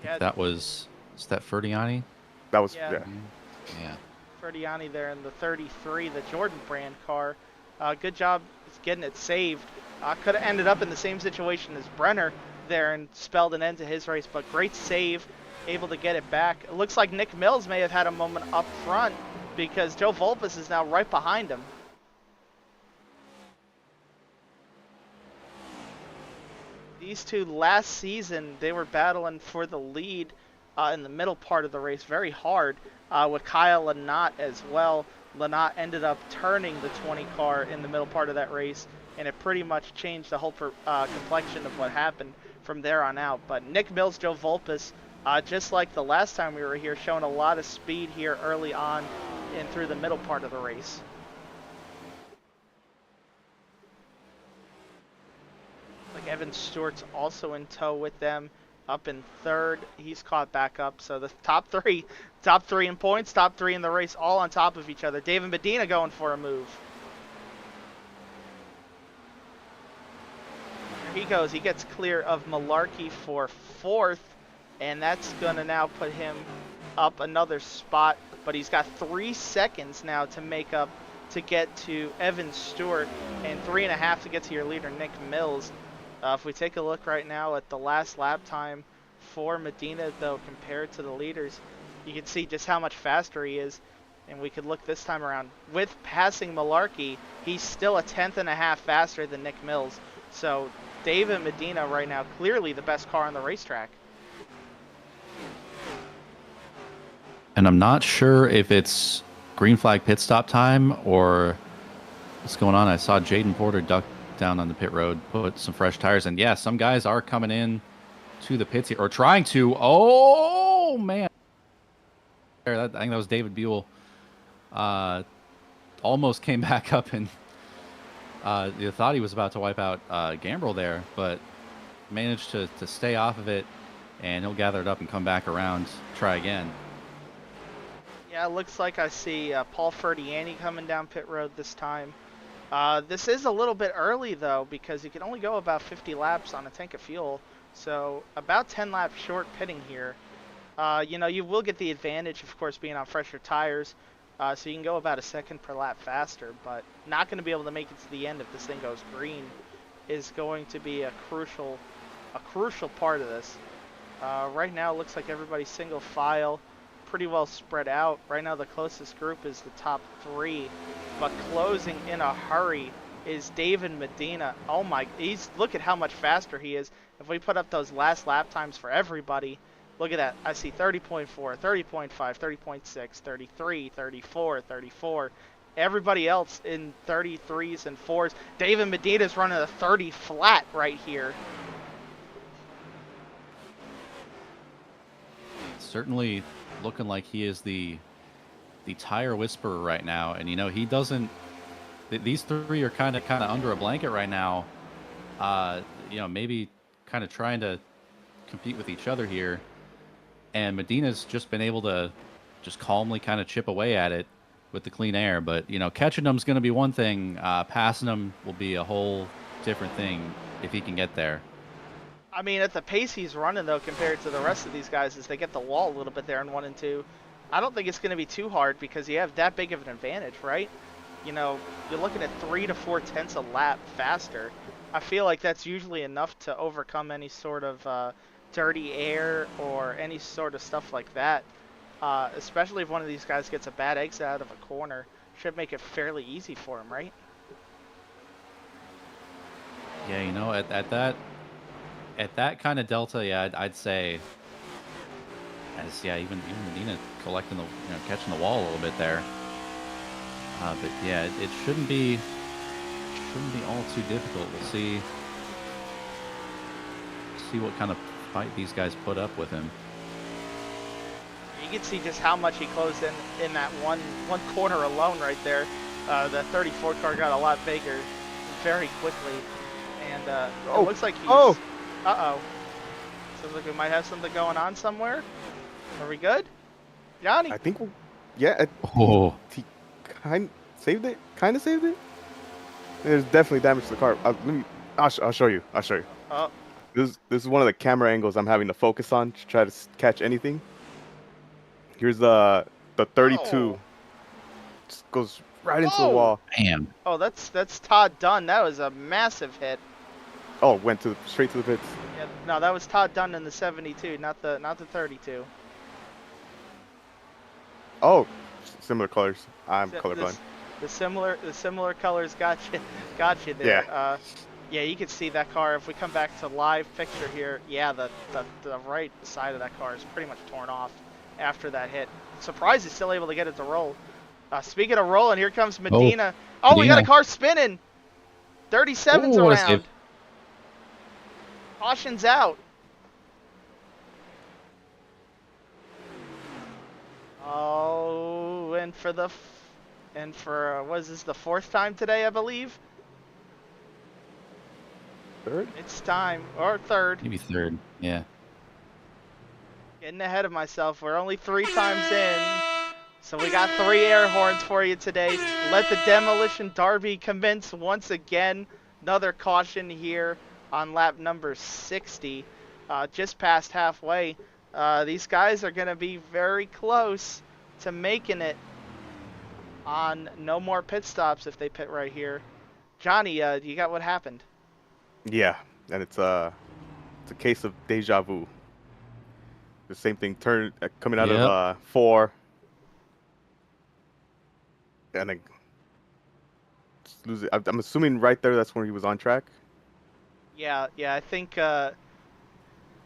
Speaker 1: Yeah.
Speaker 2: Is that Ferdiani?
Speaker 3: That was
Speaker 1: Yeah.
Speaker 2: Yeah.
Speaker 1: Ferdiani there in the 33, the Jordan brand car. Good job getting it saved. Could have ended up in the same situation as Brenner there and spelled an end to his race, but great save, able to get it back. It looks like Nick Mills may have had a moment up front because Joe Volpus is now right behind him. These two last season, they were battling for the lead in the middle part of the race very hard with Kyle Lynott as well. Lynott ended up turning the 20 car in the middle part of that race, and it pretty much changed the whole complexion of what happened from there on out. But Nick Mills, Joe Volpus, just like the last time we were here, showing a lot of speed here early on and through the middle part of the race. Like Evan Stewart's also in tow with them. up in third. He's caught back up. So the top three in points, top 3 in the race, all on top of each other. David Medina going for a move. There he goes. He gets clear of Malarkey for 4th, and that's going to now put him up another spot. But he's got 3 seconds now to make up to get to Evan Stewart, and 3.5 to get to your leader, Nick Mills. If we take a look right now at the last lap time for Medina, though, compared to the leaders, you can see just how much faster he is. And we could look this time around. With passing Malarkey, he's still a 1/10.5 faster than Nick Mills. So David Medina right now, clearly the best car on the racetrack.
Speaker 2: And I'm not sure if it's green flag pit stop time or what's going on. I saw Jaden Porter duck down on the pit road, put some fresh tires, and yeah, some guys are coming in to the pits here, or trying to. Oh man, I think that was David Buell. Almost came back up, and you thought he was about to wipe out Gambrel there, but managed to stay off of it, and he'll gather it up and come back around, try again.
Speaker 1: Yeah, it looks like I see Paul Ferdiani coming down pit road this time. This is a little bit early, though, because you can only go about 50 laps on a tank of fuel. So about 10 laps short pitting here. You know, you will get the advantage, of course, being on fresher tires. So you can go about a second per lap faster, but not going to be able to make it to the end if this thing goes green is going to be a crucial part of this. Right now, it looks like everybody's single file, pretty well spread out. Right now, the closest group is the top 3, but closing in a hurry is David Medina. Oh my, look at how much faster he is. If we put up those last lap times for everybody, look at that. I see 30.4, 30.5, 30.6, 33, 34, 34. Everybody else in 33s and 4s. David Medina's running a 30 flat right here.
Speaker 2: Certainly looking like he is the tire whisperer right now, and you know he doesn't. These 3 are kind of under a blanket right now. You know, maybe kind of trying to compete with each other here, and Medina's just been able to just calmly kind of chip away at it with the clean air. But you know, catching them's going to be one thing. Passing them will be a whole different thing if he can get there.
Speaker 1: I mean, at the pace he's running, though, compared to the rest of these guys, as they get the wall a little bit there in 1 and 2, I don't think it's going to be too hard because you have that big of an advantage, right? You know, you're looking at 3 to 4 tenths a lap faster. I feel like that's usually enough to overcome any sort of dirty air or any sort of stuff like that. Especially if one of these guys gets a bad exit out of a corner. Should make it fairly easy for him, right?
Speaker 2: Yeah, you know, at that kind of delta, yeah, I'd say, even Medina collecting the, you know, catching the wall a little bit there. But yeah, it shouldn't be all too difficult. We'll see what kind of fight these guys put up with him.
Speaker 1: You can see just how much he closed in that one corner alone right there. The 34 car got a lot bigger very quickly, and it looks like he's... Uh-oh. Sounds like we might have something going on somewhere. Are we good? Johnny?
Speaker 3: I think yeah. He kind saved it. Kind of saved it. There's definitely damage to the car. I'll show you.
Speaker 1: Oh.
Speaker 3: This is one of the camera angles I'm having to focus on to try to catch anything. Here's the 32.
Speaker 1: Oh.
Speaker 3: Just goes right into the wall.
Speaker 2: Damn.
Speaker 1: Oh, that's Todd Dunn. That was a massive hit.
Speaker 3: Oh, went straight to the pits.
Speaker 1: Yeah, no, that was Todd Dunn in the 72, not the 32.
Speaker 3: Oh, similar colors. I'm colorblind.
Speaker 1: The similar colors got you there.
Speaker 3: Yeah.
Speaker 1: Yeah, you can see that car. If we come back to live picture here, yeah, the right side of that car is pretty much torn off after that hit. Surprised he's still able to get it to roll. Speaking of rolling, here comes Medina. Oh, we got a car spinning. 37's around. Caution's out. Oh, and for what is this, the 4th time today, I believe?
Speaker 3: 3rd?
Speaker 1: It's time, or 3rd.
Speaker 2: Maybe 3rd, yeah.
Speaker 1: Getting ahead of myself. We're only 3 times in. So we got 3 air horns for you today. Let the demolition derby commence once again. Another caution here on lap number 60. Just past halfway. These guys are going to be very close to making it on no more pit stops if they pit right here. Johnny, you got what happened?
Speaker 3: Yeah, and it's a case of deja vu. The same thing coming out
Speaker 2: Yep.
Speaker 3: of 4, and then just lose it. I'm assuming right there that's when he was on track.
Speaker 1: Yeah, I think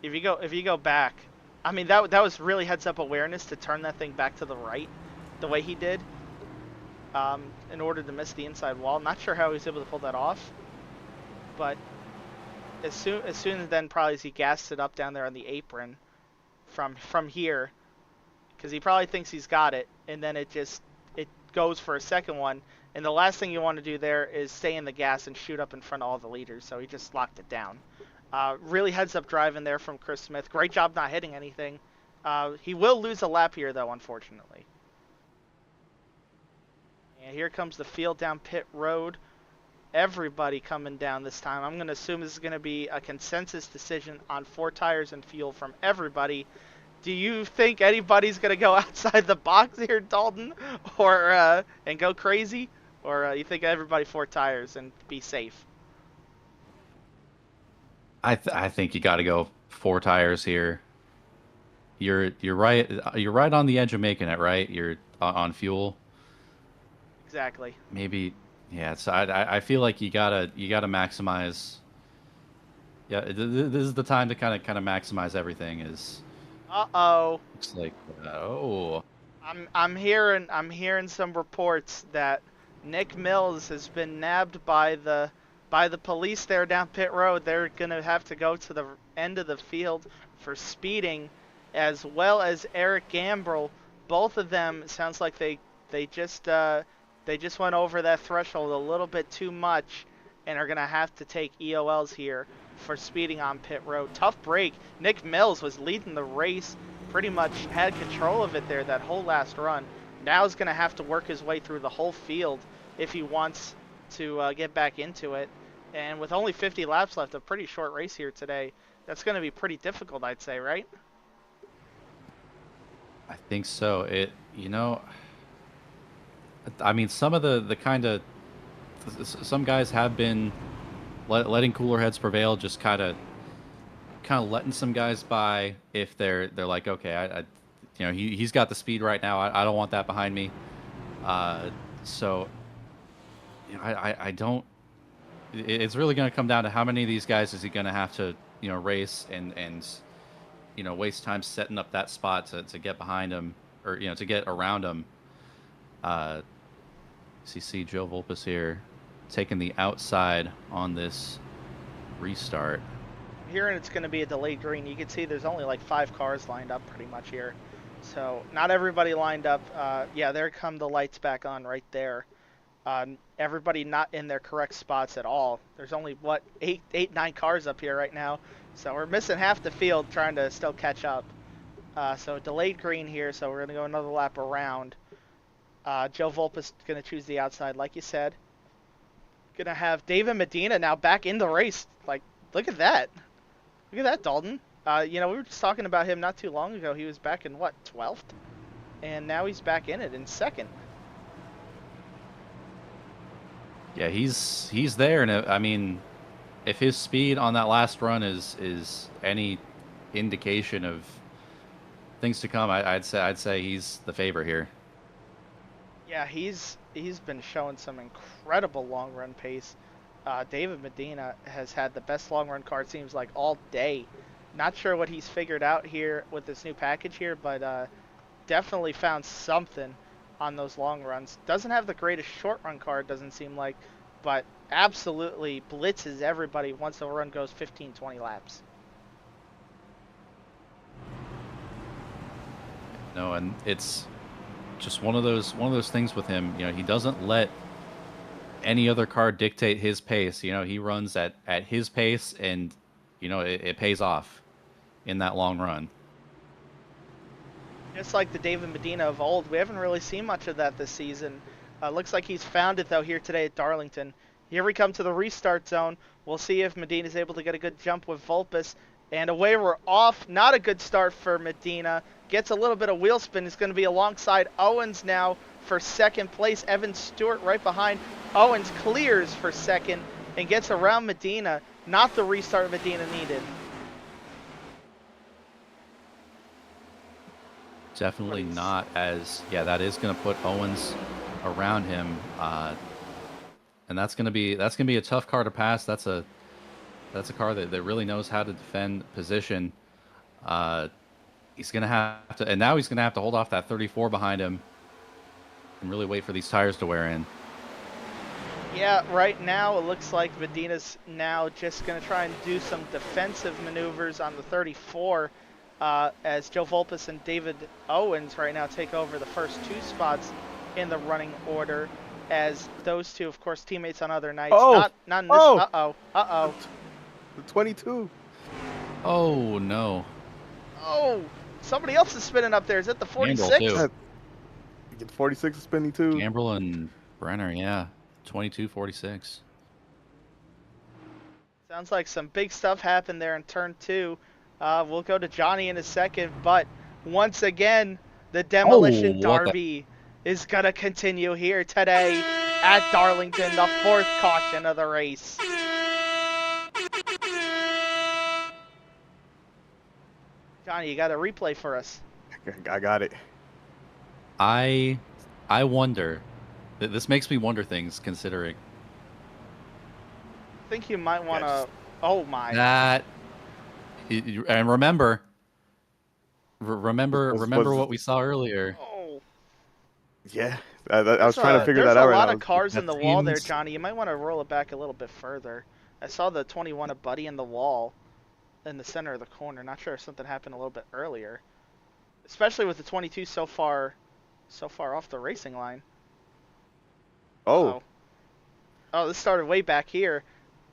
Speaker 1: if you go back, I mean that was really heads-up awareness to turn that thing back to the right, the way he did, in order to miss the inside wall. Not sure how he was able to pull that off, but as soon as then probably as he gassed it up down there on the apron, from here, because he probably thinks he's got it, and then it goes for a second one, and the last thing you want to do there is stay in the gas and shoot up in front of all the leaders. So he just locked it down. Really heads-up driving there from Chris Smith. Great job not hitting anything. He will lose a lap here, though, unfortunately. And here comes the field down pit road. Everybody coming down this time. I'm going to assume this is going to be a consensus decision on 4 tires and fuel from everybody. Do you think anybody's going to go outside the box here, Dalton, or and go crazy? Or you think everybody 4 tires and be safe?
Speaker 2: I think you got to go 4 tires here. You're right. You're right on the edge of making it. Right. You're on fuel.
Speaker 1: Exactly.
Speaker 2: Maybe. Yeah. So I feel like you gotta maximize. Yeah. This is the time to kind of maximize everything.
Speaker 1: Uh-oh.
Speaker 2: Looks like. Oh.
Speaker 1: I'm hearing some reports that Nick Mills has been nabbed by the police there down pit road. They're gonna have to go to the end of the field for speeding, as well as Eric Gambrell. Both of them sounds like they just went over that threshold a little bit too much, and are gonna have to take EOLs here for speeding on pit road. Tough break. Nick Mills was leading the race, pretty much had control of it there that whole last run. Now he's gonna have to work his way through the whole field if he wants to get back into it. And with only 50 laps left, a pretty short race here today, that's going to be pretty difficult, I'd say, right?
Speaker 2: I think so. I mean, some of the kind of some guys have been letting cooler heads prevail, just kind of letting some guys by if they're like, okay, he's got the speed right now. I don't want that behind me. So I don't. It's really going to come down to how many of these guys is he going to have to race and waste time setting up that spot to get behind him, or to get around him. So you see Joe Volpes here taking the outside on this restart.
Speaker 1: I'm hearing it's going to be a delayed green. You can see there's only like 5 cars lined up pretty much here. So not everybody lined up. Yeah, there come the lights back on right there. Everybody not in their correct spots at all. There's only, 9 cars up here right now. So we're missing half the field trying to still catch up. So delayed green here, so we're going to go another lap around. Joe Volpes is going to choose the outside, like you said. Going to have David Medina now back in the race. Like, look at that. Look at that, Dalton. We were just talking about him not too long ago. He was back in, 12th? And now he's back in it in 2nd.
Speaker 2: Yeah, he's there, and I mean, if his speed on that last run is any indication of things to come, I'd say he's the favorite here.
Speaker 1: Yeah, he's been showing some incredible long run pace. David Medina has had the best long run car, it seems like, all day. Not sure what he's figured out here with this new package here, but definitely found something on those long runs. Doesn't have the greatest short run car, it doesn't seem like, but absolutely blitzes everybody once the run goes 15-20 laps.
Speaker 2: No, and it's just one of those things with him. He doesn't let any other car dictate his pace. He runs at his pace, and it pays off in that long run.
Speaker 1: Just like the David Medina of old, we haven't really seen much of that this season. Looks like he's found it, though, here today at Darlington. Here we come to the restart zone. We'll see if Medina's able to get a good jump with Vulpes. And away we're off. Not a good start for Medina. Gets a little bit of wheel spin. It's going to be alongside Owens now for second place. Evan Stewart right behind. Owens clears for second and gets around Medina. Not the restart Medina needed.
Speaker 2: Definitely not, as that is going to put Owens around him, and that's going to be a tough car to pass. That's a car that really knows how to defend position. He's going to have to, and now he's going to have to hold off that 34 behind him and really wait for these tires to wear in.
Speaker 1: Yeah, right now it looks like Medina's now just going to try and do some defensive maneuvers on the 34. As Joe Vulpes and David Owens right now take over the first two spots in the running order, as those two, of course, teammates on other nights.
Speaker 3: Oh!
Speaker 1: Not in this. Uh-oh.
Speaker 3: The 22.
Speaker 2: Oh, no.
Speaker 1: Oh, somebody else is spinning up there. Is it the 46?
Speaker 2: Gambrel, too.
Speaker 3: 46 is spinning too.
Speaker 2: Gambrel and Brenner, 22-46.
Speaker 1: Sounds like some big stuff happened there in turn 2. We'll go to Johnny in a second, but once again, the Demolition Derby is going to continue here today at Darlington, the 4th caution of the race. Johnny, you got a replay for us.
Speaker 3: I got it.
Speaker 2: I wonder. This makes me wonder things, considering.
Speaker 1: I think you might want to... Oh, my.
Speaker 2: That... And remember what we saw earlier.
Speaker 1: Oh.
Speaker 3: Yeah, I was trying to figure that out.
Speaker 1: There's a
Speaker 3: lot
Speaker 1: of cars in the wall there,
Speaker 2: seems...
Speaker 1: Johnny. You might want to roll it back a little bit further. I saw the 21 of Buddy in the wall in the center of the corner. Not sure if something happened a little bit earlier, especially with the 22 so far off the racing line.
Speaker 3: Oh,
Speaker 1: this started way back here.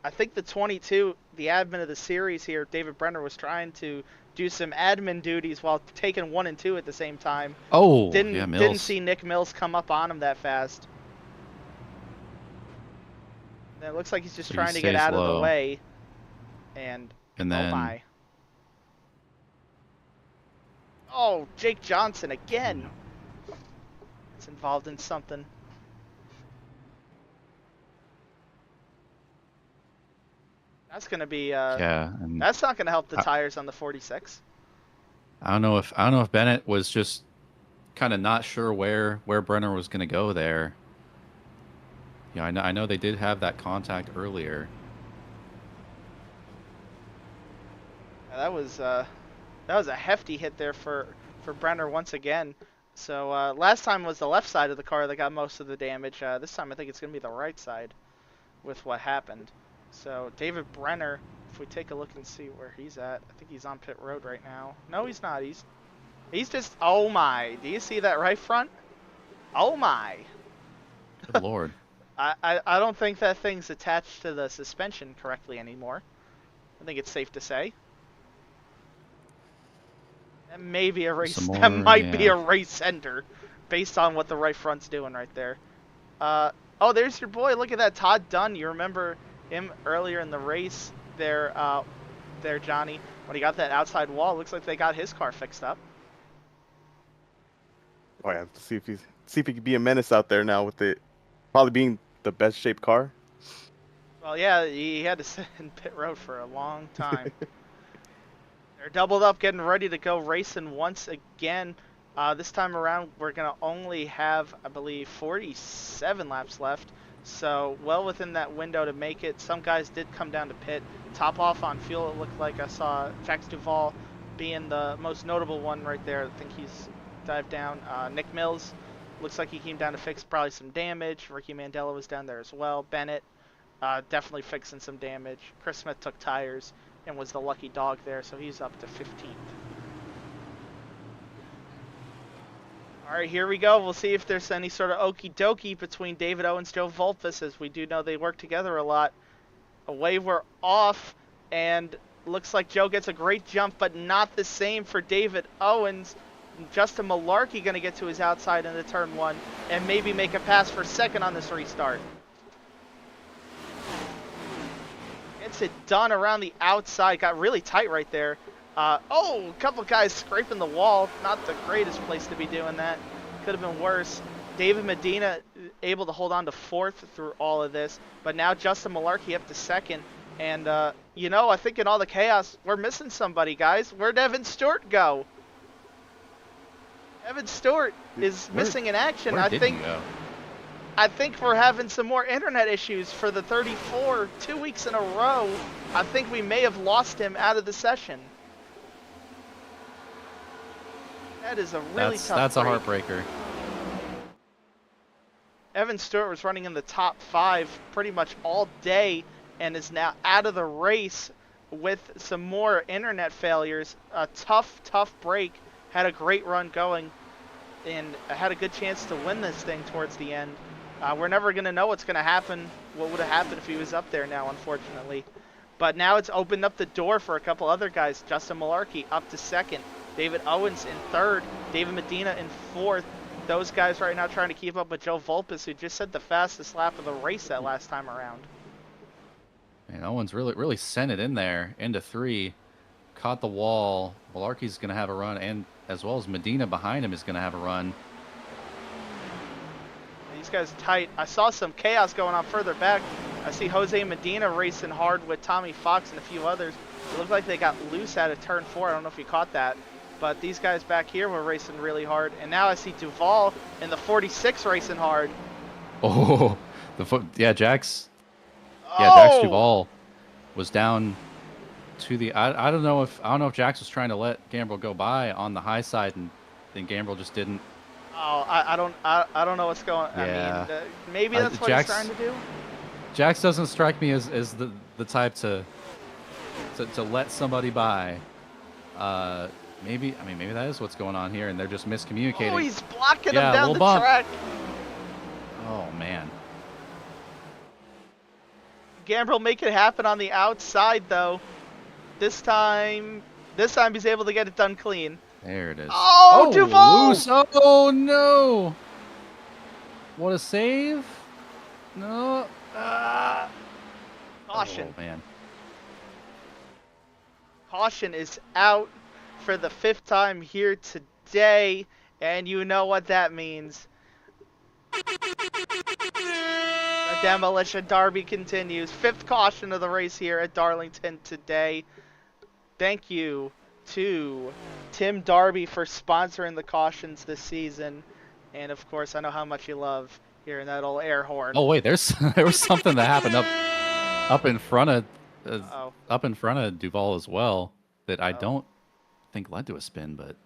Speaker 1: I think the 22, the admin of the series here, David Brenner, was trying to do some admin duties while taking 1 and 2 at the same time.
Speaker 2: Oh,
Speaker 1: didn't see Nick Mills come up on him that fast. And it looks like he's just trying to get out of the way. And
Speaker 2: then,
Speaker 1: oh my. Oh, Jake Johnson again. It's involved in something. That's gonna be that's not gonna help the tires on the 46.
Speaker 2: I don't know if Bennett was just kind of not sure where Brenner was gonna go there. Yeah, I know they did have that contact earlier.
Speaker 1: Yeah, that was a hefty hit there for Brenner once again. So last time was the left side of the car that got most of the damage. This time I think it's gonna be the right side with what happened. So David Brenner, if we take a look and see where he's at, I think he's on pit road right now. No, he's not. He's just, oh my. Do you see that right front? Oh my.
Speaker 2: Good Lord.
Speaker 1: I don't think that thing's attached to the suspension correctly anymore. I think it's safe to say. That may be a race. That might be a race ender, based on what the right front's doing right there. Oh, there's your boy. Look at that, Todd Dunn. You remember him earlier in the race there, Johnny, when he got that outside wall. Looks like they got his car fixed up.
Speaker 3: Oh yeah, see if he can be a menace out there now with it probably being the best shaped car.
Speaker 1: Well, yeah, he had to sit in pit road for a long time. They're doubled up, getting ready to go racing once again. This time around, we're gonna only have, I believe, 47 laps left. So well within that window to make it. Some guys did come down to pit. Top off on fuel, it looked like I saw Jax Duvall being the most notable one right there. I think he's dived down. Nick Mills, looks like he came down to fix probably some damage. Ricky Mandela was down there as well. Bennett, definitely fixing some damage. Chris Smith took tires and was the lucky dog there, so he's up to 15th. Alright, here we go. We'll see if there's any sort of okie dokie between David Owens and Joe Vulpes, as we do know they work together a lot. Away we're off, and looks like Joe gets a great jump, but not the same for David Owens. Justin Malarkey going to get to his outside into turn 1 and maybe make a pass for second on this restart. Gets it done around the outside. Got really tight right there. Oh, a couple guys scraping the wall. Not the greatest place to be doing that. Could have been worse. David Medina able to hold on to 4th through all of this. But now Justin Malarkey up to 2nd. And, you know, I think in all the chaos, we're missing somebody, guys. Where'd Evan Stewart go? Evan Stewart is missing in action.
Speaker 2: Where did he go?
Speaker 1: I think we're having some more internet issues for the 34, 2 weeks in a row. I think we may have lost him out of the session. That is a really tough
Speaker 2: That's a
Speaker 1: break.
Speaker 2: heartbreaker.
Speaker 1: Evan Stewart was running in the top 5 pretty much all day and is now out of the race with some more internet failures. A tough break. Had a great run going and had a good chance to win this thing towards the end. We're never going to know what's going to happen, what would have happened if he was up there now, unfortunately. But now it's opened up the door for a couple other guys. Justin Malarkey up to 2nd. David Owens in 3rd. David Medina in 4th. Those guys right now trying to keep up with Joe Volpes, who just set the fastest lap of the race that last time around.
Speaker 2: And Owens really sent it in there into 3. Caught the wall. Malarkey's going to have a run, and as well as Medina behind him is going to have a run.
Speaker 1: These guys are tight. I saw some chaos going on further back. I see Jose Medina racing hard with Tommy Fox and a few others. It looked like they got loose out of turn 4. I don't know if you caught that. But these guys back here were racing really hard. And now I see Duval in the 46 racing hard.
Speaker 2: Oh, Jax Duval was down to the. I don't know if Jax was trying to let Gambrill go by on the high side, and then Gambrill just didn't.
Speaker 1: Oh, I don't know what's going.
Speaker 2: Yeah.
Speaker 1: I mean, maybe that's what he's trying to do.
Speaker 2: Jax doesn't strike me as the type to let somebody by. Maybe that is what's going on here, and they're just miscommunicating.
Speaker 1: Oh, he's blocking him down the track.
Speaker 2: Oh man.
Speaker 1: Gambrill make it happen on the outside though. This time he's able to get it done clean.
Speaker 2: There it is.
Speaker 1: Oh, Duval!
Speaker 2: Loose. Oh no! What a save! No.
Speaker 1: Caution.
Speaker 2: Oh man.
Speaker 1: Caution is out for the 5th time here today, and you know what that means. The demolition derby continues. 5th caution of the race here at Darlington today. Thank you to Tim Darby for sponsoring the cautions this season, and of course I know how much you love hearing that old air horn.
Speaker 2: Oh wait, there was something that happened up in front of Duval as well that I don't think led to a spin, but.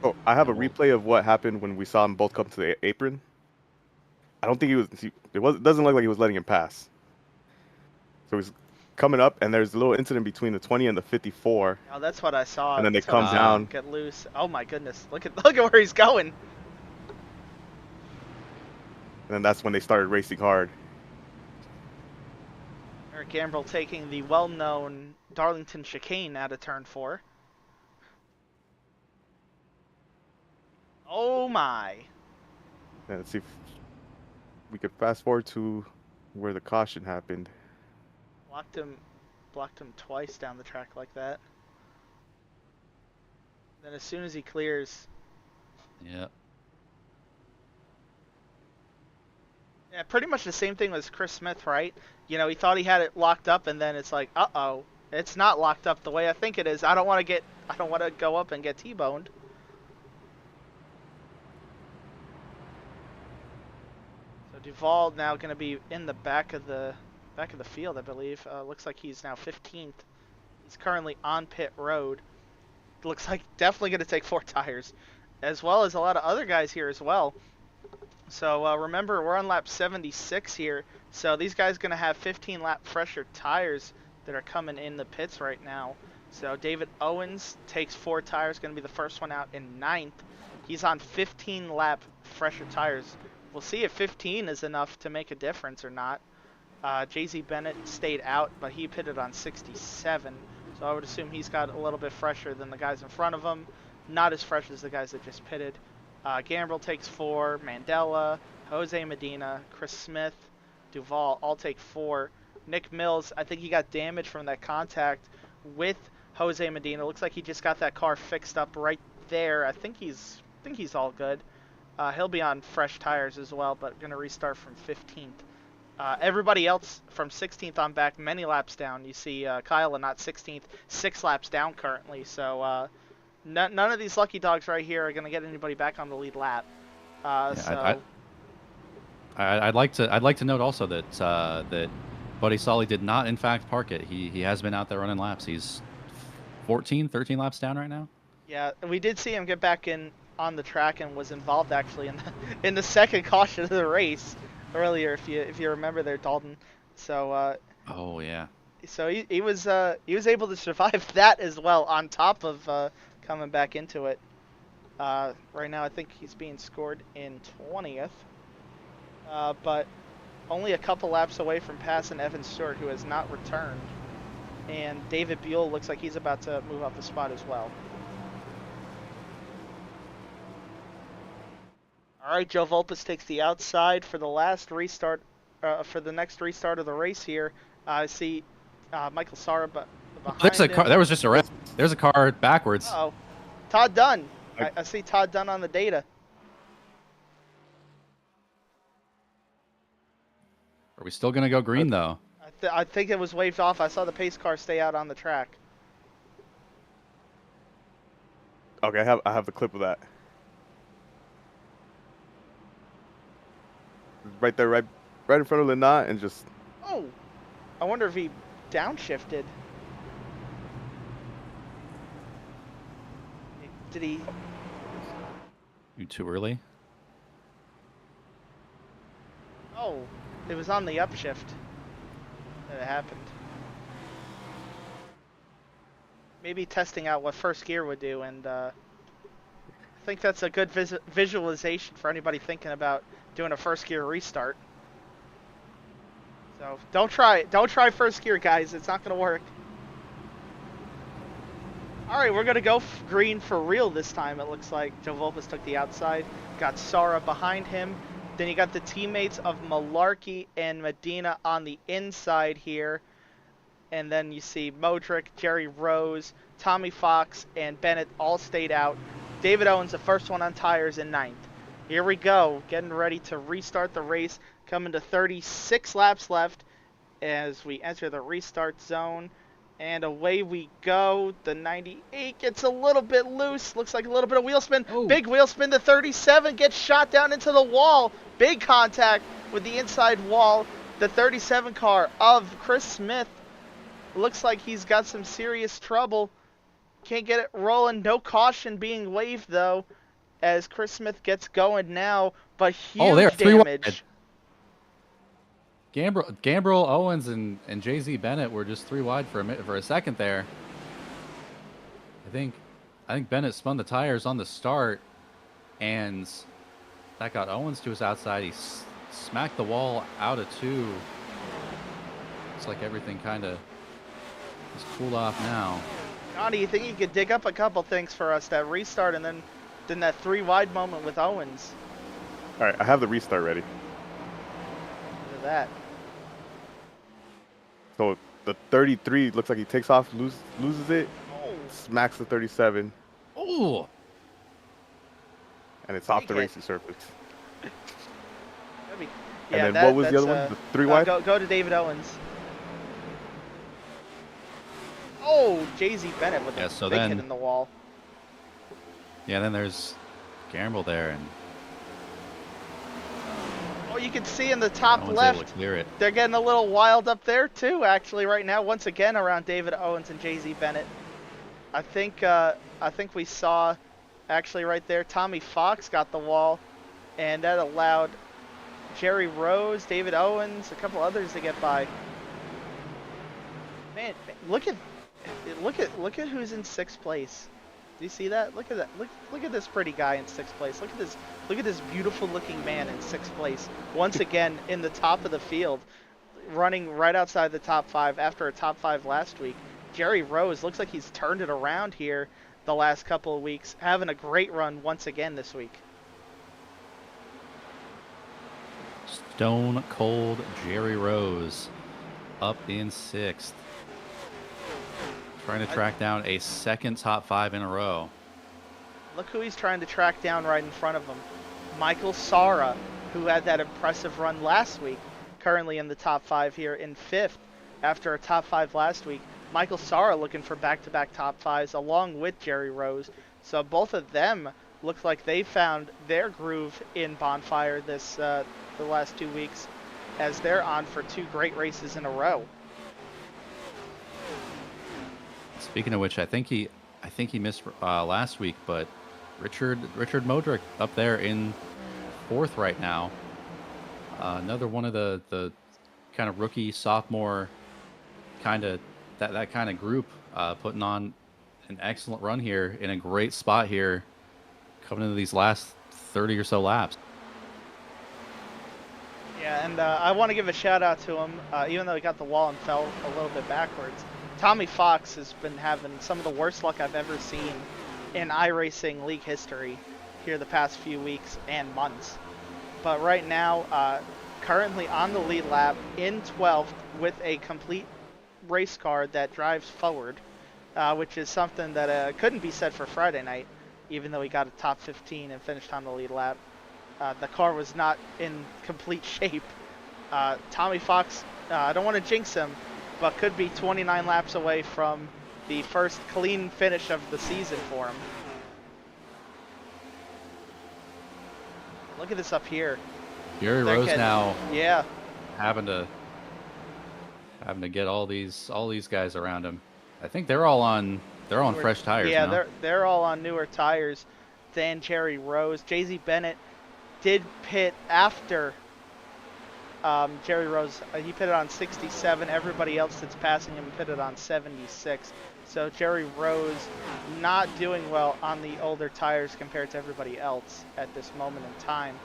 Speaker 3: Oh, I have a replay of what happened when we saw them both come to the apron. I don't think it doesn't look like he was letting him pass. So he's coming up, and there's a little incident between the 20 and the 54.
Speaker 1: Oh, that's what I saw.
Speaker 3: And then they
Speaker 1: That's
Speaker 3: come
Speaker 1: what I saw.
Speaker 3: down.
Speaker 1: Get loose. Oh my goodness! Look at where he's going.
Speaker 3: And then that's when they started racing hard.
Speaker 1: Eric Gambrill taking the well-known Darlington chicane out of turn 4. Oh my!
Speaker 3: Yeah, let's see if we could fast forward to where the caution happened.
Speaker 1: Blocked him twice down the track like that. Then as soon as he clears.
Speaker 2: Yep.
Speaker 1: Yeah, pretty much the same thing with Chris Smith, right? You know, he thought he had it locked up, and then it's like, uh-oh, it's not locked up the way I think it is. I don't want to go up and get T-boned. So Duval now going to be in the back of the field, I believe. Looks like he's now 15th. He's currently on pit road. Looks like definitely going to take 4 tires, as well as a lot of other guys here as well. So remember, we're on lap 76 here. So these guys going to have 15 lap fresher tires that are coming in the pits right now. So David Owens takes 4 tires, going to be the first one out in 9th. He's on 15 lap fresher tires. We'll see if 15 is enough to make a difference or not. JZ Bennett stayed out, but he pitted on 67. So I would assume he's got a little bit fresher than the guys in front of him. Not as fresh as the guys that just pitted. Gambrill takes 4. Mandela, Jose Medina, Chris Smith, Duval all take 4. Nick Mills, I think he got damage from that contact with Jose Medina. Looks like he just got that car fixed up right there. I think he's all good. He'll be on fresh tires as well, but going to restart from 15th. Everybody else from 16th on back, many laps down. You see Kyle not 16th, 6 laps down currently. So none of these lucky dogs right here are going to get anybody back on the lead lap.
Speaker 2: I'd like to note also that that Buddy Solly did not in fact park it. He has been out there running laps. He's 13 laps down right now.
Speaker 1: Yeah, we did see him get back in on the track and was involved actually in the second caution of the race earlier, if you remember there, Dalton. So
Speaker 2: oh yeah.
Speaker 1: So he was able to survive that as well on top of coming back into it. Right now I think he's being scored in 20th, but only a couple laps away from passing Evan Stewart, who has not returned, and David Buell looks like he's about to move up a spot as well. All right, Joe Volpes takes the outside for the last restart, for the next restart of the race here. I see Michael Sara behind
Speaker 2: There's a car.
Speaker 1: him.
Speaker 2: There was just a wreck. There's a car backwards.
Speaker 1: Uh-oh. Todd Dunn. I see Todd Dunn on the data.
Speaker 2: Are we still gonna go green though?
Speaker 1: I think it was waved off. I saw the pace car stay out on the track.
Speaker 3: Okay, I have the clip of that. Right there, right in front of Linat, and just.
Speaker 1: Oh, I wonder if he downshifted. Did he?
Speaker 2: You too early?
Speaker 1: Oh, it was on the upshift that it happened. Maybe testing out what first gear would do, and I think that's a good visualization for anybody thinking about doing a first gear restart. So don't try first gear, guys. It's not gonna work. All right, we're gonna go green for real this time. It looks like Joe Volpes took the outside, got Sara behind him. Then you got the teammates of Malarkey and Medina on the inside here. And then you see Modric, Jerry Rose, Tommy Fox, and Bennett all stayed out. David Owens, the first one on tires, in 9th. Here we go, getting ready to restart the race, coming to 36 laps left as we enter the restart zone. And away we go. The 98 gets a little bit loose. Looks like a little bit of wheel spin.
Speaker 2: Oh.
Speaker 1: Big wheel spin. The 37 gets shot down into the wall. Big contact with the inside wall. The 37 car of Chris Smith. Looks like he's got some serious trouble. Can't get it rolling. No caution being waved, though, as Chris Smith gets going now. But huge damage.
Speaker 2: Gambrill, Owens, and JZ Bennett were just 3 wide for a second there. I think Bennett spun the tires on the start, and that got Owens to his outside. He smacked the wall out of 2. Looks like everything kind of is cooled off now.
Speaker 1: Johnny, you think you could dig up a couple things for us, that restart and then that 3 wide moment with Owens?
Speaker 3: All right, I have the restart ready.
Speaker 1: Look at that.
Speaker 3: So the 33 looks like he takes off, loses it, smacks the 37.
Speaker 2: Oh!
Speaker 3: And it's off the racing surface.
Speaker 1: Yeah,
Speaker 3: and then what was the other one? The 3 wide?
Speaker 1: Go to David Owens. Oh, JZ Bennett with a big hit in the wall.
Speaker 2: Yeah, then there's Gambrill there, and
Speaker 1: you can see in the top
Speaker 2: no one's
Speaker 1: left,
Speaker 2: able to clear it.
Speaker 1: They're getting a little wild up there too, actually, right now. Once again, around David Owens and JZ Bennett. I think we saw, actually right there, Tommy Fox got the wall, and that allowed Jerry Rose, David Owens, a couple others to get by. Man, look at who's in 6th place. Do you see that? Look at that. Look at this pretty guy in 6th place. Look at this beautiful looking man in 6th place. Once again in the top of the field, running right outside the top 5 after a top 5 last week. Jerry Rose looks like he's turned it around here the last couple of weeks, having a great run once again this week.
Speaker 2: Stone cold Jerry Rose up in 6th. Trying to track down a second top 5 in a row.
Speaker 1: Look who he's trying to track down right in front of him. Michael Sara, who had that impressive run last week, currently in the top 5 here in 5th after a top 5 last week. Michael Sara looking for back-to-back top 5s along with Jerry Rose. So both of them look like they found their groove in Bonfire the last 2 weeks, as they're on for 2 great races in a row.
Speaker 2: Speaking of which, I think he missed last week, but Richard Modric up there in 4th right now. Another one of the kind of rookie sophomore kind of that kind of group putting on an excellent run here in a great spot here, coming into these last 30 or so laps.
Speaker 1: Yeah, and I want to give a shout out to him, even though he got the wall and fell a little bit backwards. Tommy Fox has been having some of the worst luck I've ever seen in iRacing league history here the past few weeks and months. But right now, currently on the lead lap in 12th with a complete race car that drives forward, which is something that couldn't be said for Friday night, even though he got a top 15 and finished on the lead lap. The car was not in complete shape. Tommy Fox, I don't want to jinx him, but could be 29 laps away from the first clean finish of the season for him. Look at this up here.
Speaker 2: Jerry Rose now,
Speaker 1: yeah,
Speaker 2: having to get all these guys around him. I think they're all on fresh tires.
Speaker 1: Yeah,
Speaker 2: now.
Speaker 1: they're all on newer tires than Jerry Rose. Jay-Z Bennett did pit after Jerry Rose. He pitted on 67. Everybody else that's passing him pitted on 76. So Jerry Rose not doing well on the older tires compared to everybody else at this moment in time.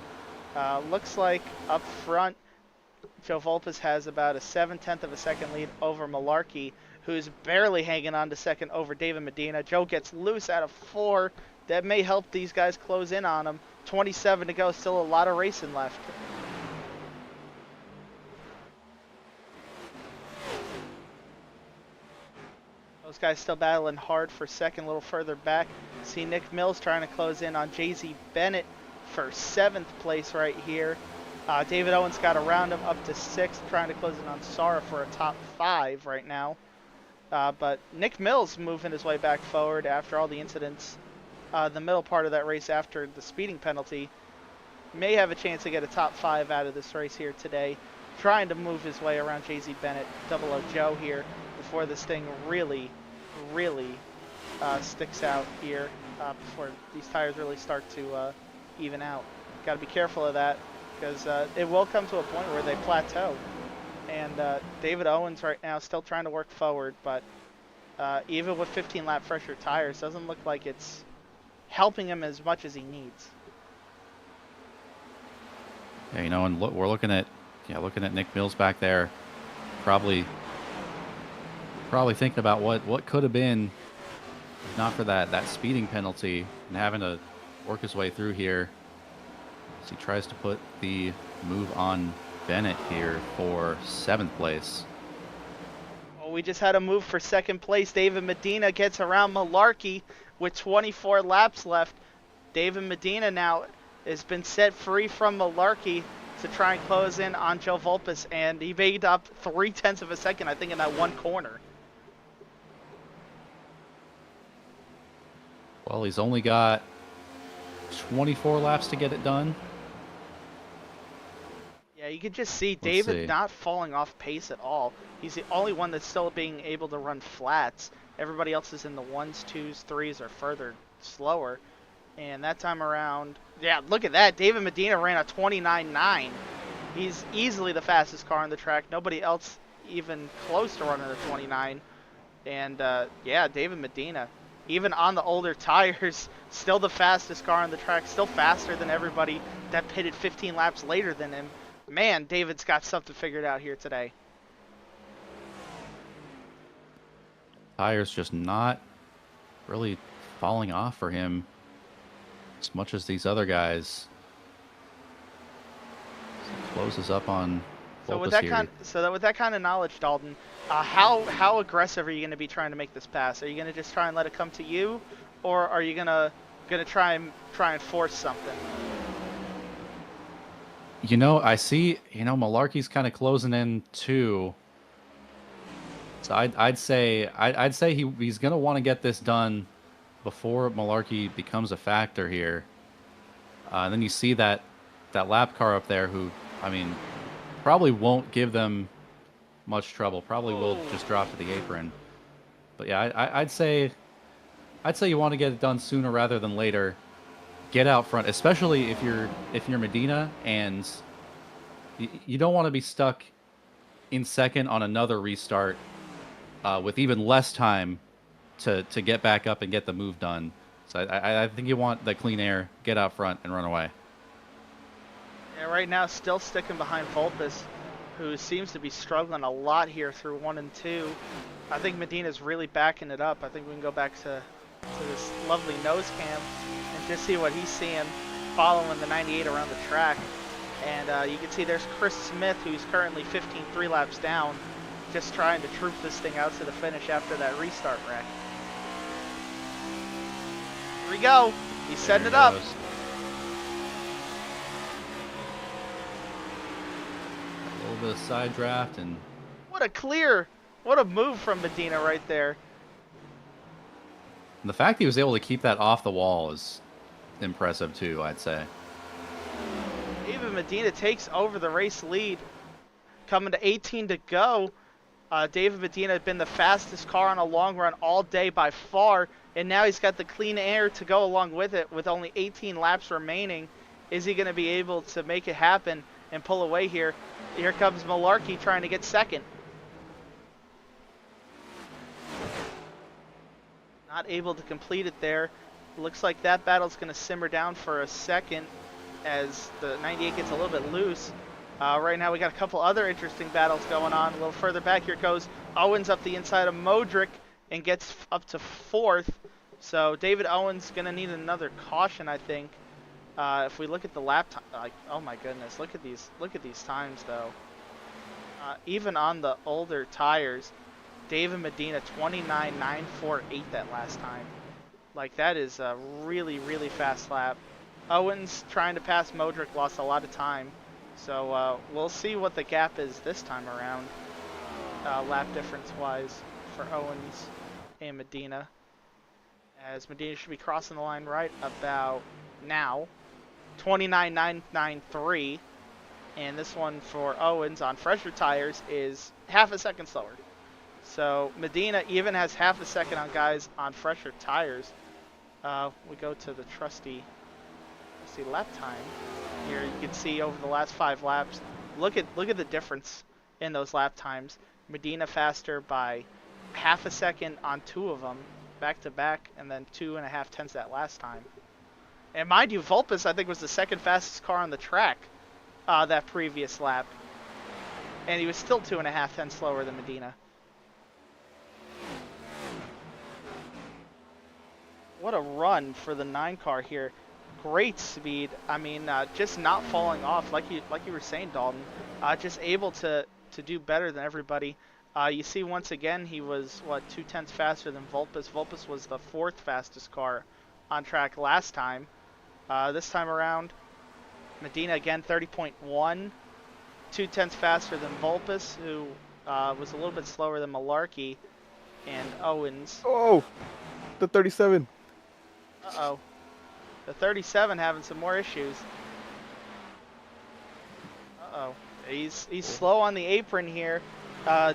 Speaker 1: Looks like up front, Joe Volpes has about a 7/10 of a second lead over Malarkey, who's barely hanging on to second over David Medina. Joe gets loose out of 4. That may help these guys close in on him. 27 to go, still a lot of racing left. Those guys still battling hard for second, a little further back. See Nick Mills trying to close in on Jay-Z Bennett for 7th place right here. David Owens got around him up to 6th, trying to close in on Sara for a top 5 right now. But Nick Mills moving his way back forward after all the incidents. The middle part of that race after the speeding penalty, may have a chance to get a top 5 out of this race here today. Trying to move his way around Jay-Z Bennett, Double O Joe here before this thing really sticks out here, before these tires really start to even out. Got to be careful of that, because it will come to a point where they plateau. And David Owens right now still trying to work forward, but even with 15 lap fresher tires, doesn't look like it's helping him as much as he needs.
Speaker 2: Yeah, you know, and we're looking at Nick Mills back there, probably thinking about what could have been if not for that speeding penalty, and having to work his way through here as he tries to put the move on Bennett here for 7th place.
Speaker 1: Well, we just had a move for 2nd place. David Medina gets around Malarkey with 24 laps left. David Medina now has been set free from Malarkey to try and close in on Joe Volpes, and he made up 0.3 of a second, I think, in that one corner.
Speaker 2: Well, he's only got 24 laps to get it done.
Speaker 1: Yeah, you can just see David not falling off pace at all. He's the only one that's still being able to run flats. Everybody else is in the 1s, 2s, 3s, or further slower. And that time around, yeah, look at that. David Medina ran a 29.9. He's easily the fastest car on the track. Nobody else even close to running a 29. And, yeah, David Medina, even on the older tires, still the fastest car on the track, still faster than everybody that pitted 15 laps later than him. Man, David's got something figured out here today.
Speaker 2: tires just not really falling off for him as much as these other guys. So closes up on Vulpes here.
Speaker 1: With that kind of knowledge, Dalton, how aggressive are you going to be trying to make this pass? Are you going to just try and let it come to you, or are you gonna try and force something?
Speaker 2: You know, I see. You know, Malarkey's kind of closing in too. So I'd say he's gonna want to get this done before Malarkey becomes a factor here. And then you see that lap car up there, who, I mean, probably won't give them much trouble. Probably will just drop to the apron. But yeah, I'd say you want to get it done sooner rather than later. Get out front, especially if you're Medina, and you don't want to be stuck in second on another restart with even less time to get back up and get the move done. So I think you want the clean air, get out front, and run away.
Speaker 1: Yeah, right now still sticking behind Vulpes, who seems to be struggling a lot here through 1 and 2. I think Medina's really backing it up. I think we can go back to this lovely nose cam and just see what he's seeing following the 98 around the track. And you can see there's Chris Smith, who's currently 15 laps down, just trying to troop this thing out to the finish after that restart wreck. Here we go. He's setting it up.
Speaker 2: Goes. A little bit of side draft, and
Speaker 1: What a move from Medina right there.
Speaker 2: the fact he was able to keep that off the wall is impressive too, I'd say.
Speaker 1: David Medina takes over the race lead. Coming to 18 to go. David Medina had been the fastest car on a long run all day by far, and now he's got the clean air to go along with it with only 18 laps remaining. Is he going to be able to make it happen and pull away here? Here comes Malarkey trying to get second. Not able to complete it there. Looks like that battle's going to simmer down for a second as the 98 gets a little bit loose. Right now we got a couple other interesting battles going on. A little further back, here goes Owens up the inside of Modric and gets up to 4th. So David Owens going to need another caution, I think. If we look at the lap time, like, oh my goodness, look at these times though. Even on the older tires, David Medina 29.948 that last time. Like, that is a really, really fast lap. Owens trying to pass Modric lost a lot of time. So we'll see what the gap is this time around, lap difference-wise, for Owens and Medina. As Medina should be crossing the line right about now. 29.993. And this one for Owens on fresher tires is half a second slower. So Medina even has half a second on guys on fresher tires. We go to the trusty lap time. Here you can see over the last 5 laps, look at the difference in those lap times. Medina faster by half a second on 2 of them, back to back, and then 2.5 tenths that last time. And mind you, Vulpes I think was the second fastest car on the track that previous lap, and he was still 2.5 tenths slower than Medina. What a run for the 9 car here. Great speed. I mean, just not falling off like you were saying, Dalton. Just able to do better than everybody. You see once again he was 2 tenths faster than Vulpes. Vulpes was the 4th fastest car on track last time. This time around, Medina again 30.1, 2 tenths faster than Vulpes, who was a little bit slower than Malarkey and Owens.
Speaker 3: Oh, the 37.
Speaker 1: Uh-oh. The 37 having some more issues. Uh-oh. He's slow on the apron here.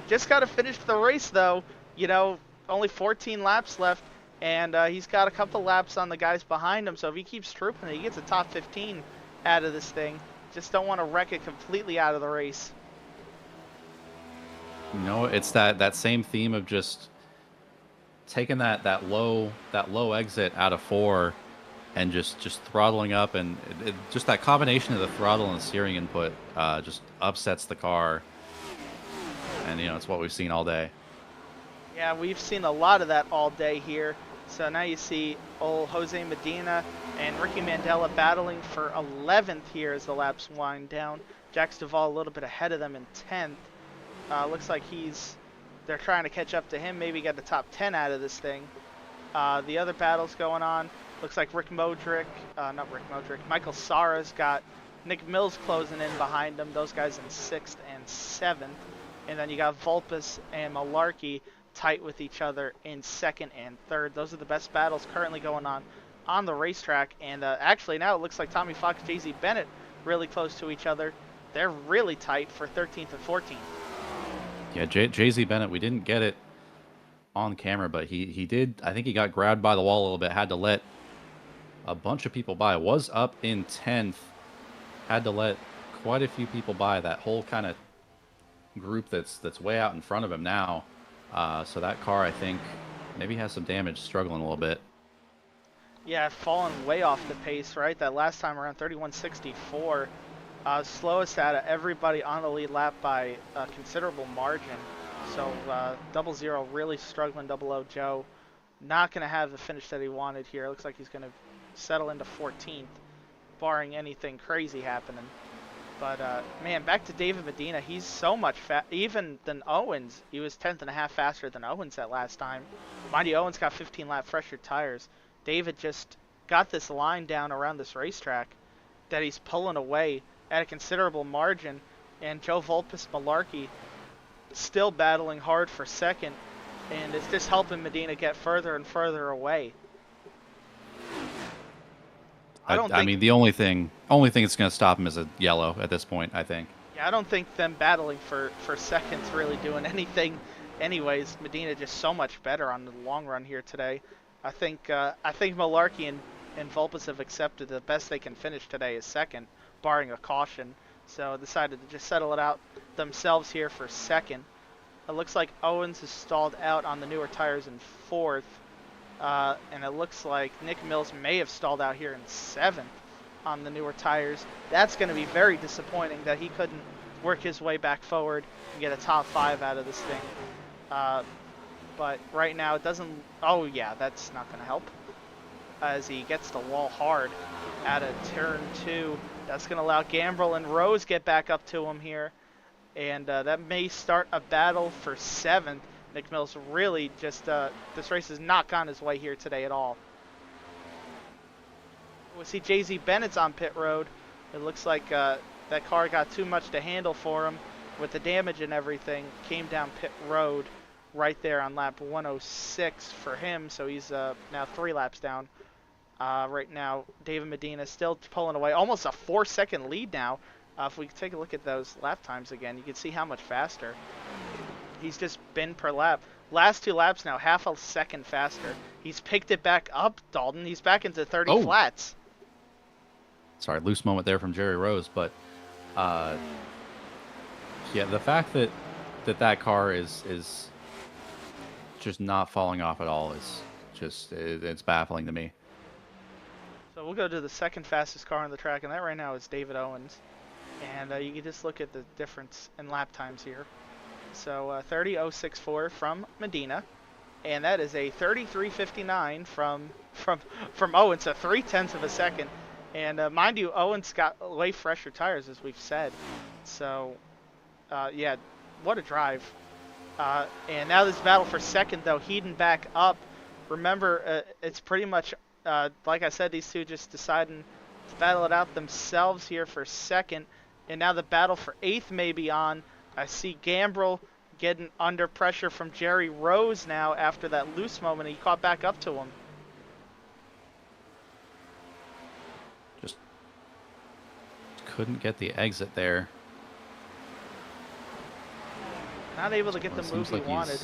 Speaker 1: Just got to finish the race, though. You know, only 14 laps left, and he's got a couple laps on the guys behind him, so if he keeps trooping it, he gets a top 15 out of this thing. Just don't want to wreck it completely out of the race.
Speaker 2: You know, it's that same theme of just taking that low exit out of 4 and just throttling up, and just that combination of the throttle and the steering input just upsets the car. And you know, it's what we've seen all day.
Speaker 1: Yeah, we've seen a lot of that all day here. So now you see old Jose Medina and Ricky Mandela battling for 11th here as the laps wind down. Jax Duvall a little bit ahead of them in 10th. Looks like they're trying to catch up to him, maybe get the top 10 out of this thing. The other battles going on. Looks like Michael Sara's got Nick Mills closing in behind him. Those guys in 6th and 7th. And then you got Vulpes and Malarkey tight with each other in 2nd and 3rd. Those are the best battles currently going on the racetrack. And actually now it looks like Tommy Fox, JZ Bennett really close to each other. They're really tight for 13th and 14th.
Speaker 2: Yeah, JZ Bennett, we didn't get it on camera, but he did. I think he got grabbed by the wall a little bit, had to let a bunch of people by. Was up in 10th, had to let quite a few people by. That whole kind of group that's way out in front of him now. So that car, I think, maybe has some damage, struggling a little bit.
Speaker 1: Yeah, fallen way off the pace, right? That last time around 31.64. Slowest out of everybody on the lead lap by a considerable margin. So 00 really struggling. 00 Joe not going to have the finish that he wanted here. Looks like he's going to settle into 14th, barring anything crazy happening. But man, back to David Medina. He's so much even than Owens. He was 10th and a half faster than Owens that last time. Mind you, Owens got 15 lap fresher tires. David just got this line down around this racetrack that he's pulling away at a considerable margin, and Joe Vulpes Malarkey still battling hard for 2nd, and it's just helping Medina get further and further away.
Speaker 2: I mean, the only thing that's going to stop him is a yellow at this point, I think.
Speaker 1: Yeah, I don't think them battling for 2nd's really doing anything. Anyways, Medina just so much better on the long run here today. I think Malarkey and Vulpes have accepted the best they can finish today is 2nd, barring a caution. So decided to just settle it out themselves here for 2nd. It looks like Owens is stalled out on the newer tires in 4th. And it looks like Nick Mills may have stalled out here in 7th on the newer tires. That's going to be very disappointing that he couldn't work his way back forward and get a top 5 out of this thing. But right now it doesn't... Oh yeah, that's not going to help. As he gets the wall hard out of turn 2. That's going to allow Gambrell and Rose get back up to him here. And that may start a battle for 7th. Nick Mills really just, this race has not gone his way here today at all. We see JZ Bennett's on pit road. It looks like that car got too much to handle for him with the damage and everything. Came down pit road right there on lap 106 for him. So he's now 3 laps down. Right now, David Medina still pulling away. Almost a 4-second lead now. If we take a look at those lap times again, you can see how much faster he's just been per lap. Last 2 laps now, half a second faster. He's picked it back up, Dalton. He's back into 30 flats.
Speaker 2: Sorry, loose moment there from Jerry Rose, but yeah, the fact that car is just not falling off at all is just it's baffling to me.
Speaker 1: So we'll go to the 2nd fastest car on the track, and that right now is David Owens. And you can just look at the difference in lap times here. So 30.064 from Medina, and that is a 33.59 from Owens, so 0.3 of a second. And mind you, Owens got way fresher tires, as we've said. So yeah, what a drive. And now this battle for 2nd, though, heating back up. Remember, it's pretty much, like I said, these two just deciding to battle it out themselves here for 2nd. And now the battle for 8th may be on. I see Gambrell getting under pressure from Jerry Rose now after that loose moment. He caught back up to him.
Speaker 2: Just couldn't get the exit there.
Speaker 1: Not able to get the move he wanted.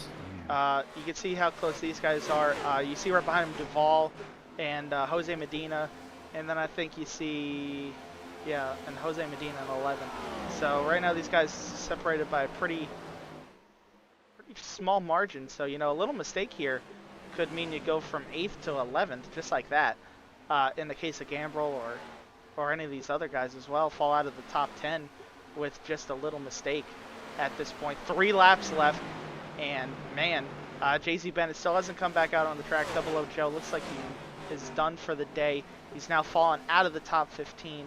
Speaker 1: You can see how close these guys are. You see right behind him Duvall and Jose Medina. And then I think you see, yeah, and Jose Medina in 11th. So right now these guys separated by a pretty small margin. So, you know, a little mistake here could mean you go from 8th to 11th, just like that. In the case of Gambrell or any of these other guys as well, fall out of the top 10 with just a little mistake at this point. 3 laps left, and man, JZ Bennett still hasn't come back out on the track. Double O Joe looks like he is done for the day. He's now fallen out of the top 15.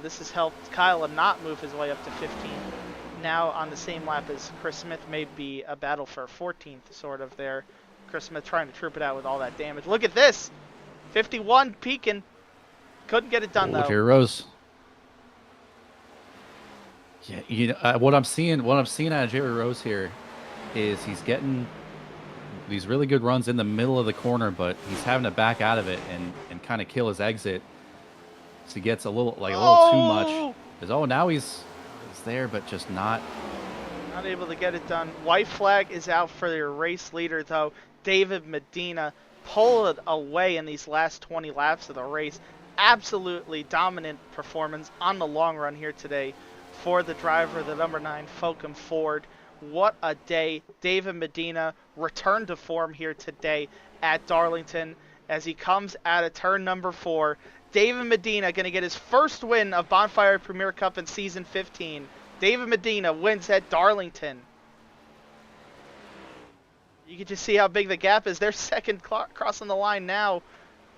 Speaker 1: This has helped Kyle not move his way up to 15. Now on the same lap as Chris Smith, may be a battle for 14th sort of there. Chris Smith trying to troop it out with all that damage. Look at this! 51 peeking. Couldn't get it done though.
Speaker 2: Jerry Rose. Yeah, what I'm seeing out of Jerry Rose here is he's getting these really good runs in the middle of the corner, but he's having to back out of it and kind of kill his exit. So he gets a little too much. Now he's there, but just not
Speaker 1: able to get it done. White flag is out for your race leader though. David Medina pulled away in these last 20 laps of the race. Absolutely dominant performance on the long run here today for the driver, the number 9 Fulcum Ford. What a day. David Medina returned to form here today at Darlington as he comes out of turn number 4. David Medina going to get his first win of Bonfire Premier Cup in season 15. David Medina wins at Darlington. You can just see how big the gap is. They're second crossing the line now.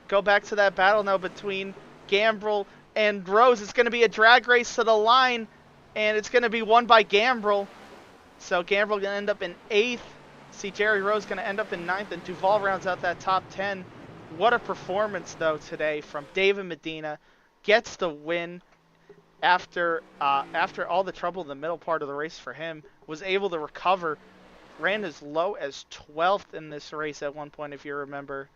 Speaker 1: Go back to that battle now between Gambrel and Rose. It's going to be a drag race to the line, and it's going to be won by Gambrel. So Gambrel going to end up in 8th. See Jerry Rose going to end up in 9th, and Duval rounds out that top 10. What a performance, though, today from David Medina. Gets the win after all the trouble in the middle part of the race for him. Was able to recover. Ran as low as 12th in this race at one point, if you remember.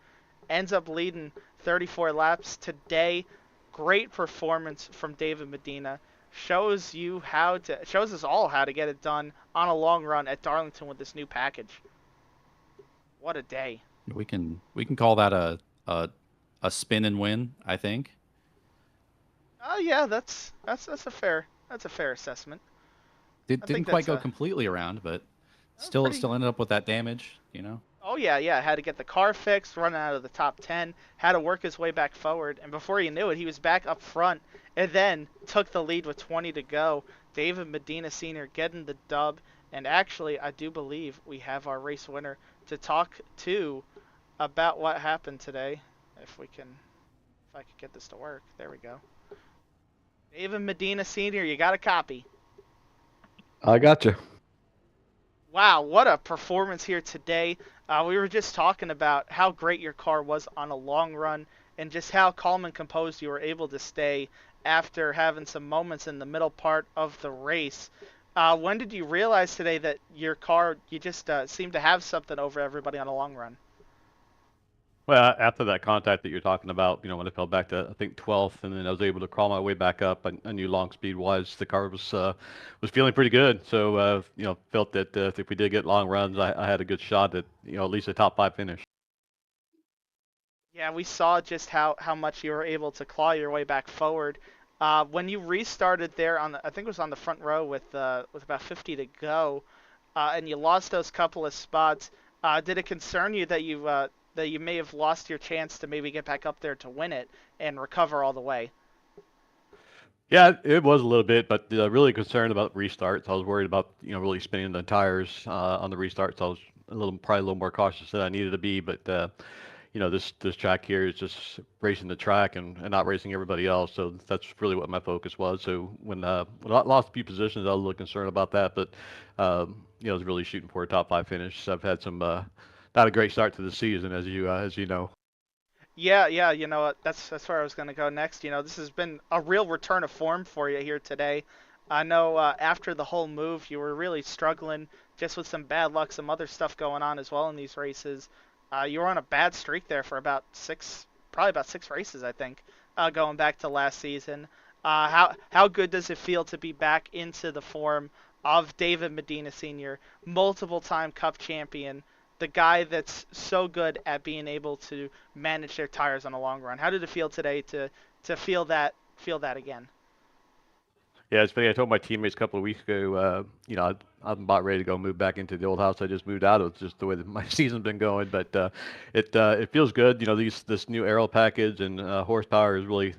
Speaker 1: Ends up leading 34 laps today. Great performance from David Medina. Shows us all how to get it done on a long run at Darlington with this new package. What a day.
Speaker 2: We can call that a spin and win, I think.
Speaker 1: Oh yeah, that's a fair assessment.
Speaker 2: Didn't quite go completely around, but still ended up with that damage,
Speaker 1: Oh yeah, had to get the car fixed, run out of the top 10, had to work his way back forward, and before you knew it, he was back up front, and then took the lead with 20 to go. David Medina Sr. getting the dub, and actually, I do believe we have our race winner to talk to about what happened today. If I could get this to work. There we go. David Medina Sr., you got a copy.
Speaker 5: I got you.
Speaker 1: Wow, what a performance here today. We were just talking about how great your car was on a long run and just how calm and composed you were able to stay after having some moments in the middle part of the race. When did you realize today that your car, you just seemed to have something over everybody on a long run?
Speaker 5: Well, after that contact that you're talking about, when I fell back to, I think, 12th, and then I was able to crawl my way back up, I knew long speed-wise the car was feeling pretty good. So, felt that if we did get long runs, I had a good shot at, at least a top 5 finish.
Speaker 1: Yeah, we saw just how much you were able to claw your way back forward. When you restarted there I think it was on the front row with about 50 to go, and you lost those couple of spots, did it concern you that you may have lost your chance to maybe get back up there to win it and recover all the way?
Speaker 5: Yeah, it was a little bit, but really concerned about restarts. I was worried about really spinning the tires on the restarts. I was probably a little more cautious than I needed to be, but this track here is just racing the track and not racing everybody else. So that's really what my focus was. So when I lost a few positions, I was a little concerned about that, but I was really shooting for a top 5 finish. I've had some not a great start to the season, as you know.
Speaker 1: Yeah, you know what? That's where I was going to go next. This has been a real return of form for you here today. I know after the whole move, you were really struggling just with some bad luck, some other stuff going on as well in these races. You were on a bad streak there for probably about six races, I think, going back to last season. How good does it feel to be back into the form of David Medina Sr., multiple-time Cup champion, the guy that's so good at being able to manage their tires on a long run? How did it feel today to feel that again?
Speaker 5: Yeah, it's funny. I told my teammates a couple of weeks ago, I'm about ready to go move back into the old house I just moved out of. It's just the way that my season's been going, but it feels good. This new aero package and horsepower has really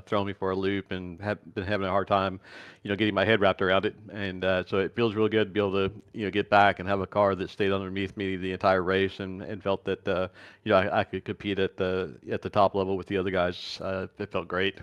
Speaker 5: thrown me for a loop, and have been having a hard time, getting my head wrapped around it. And so it feels really good to be able to get back and have a car that stayed underneath me the entire race, and felt that I could compete at the top level with the other guys. It felt great.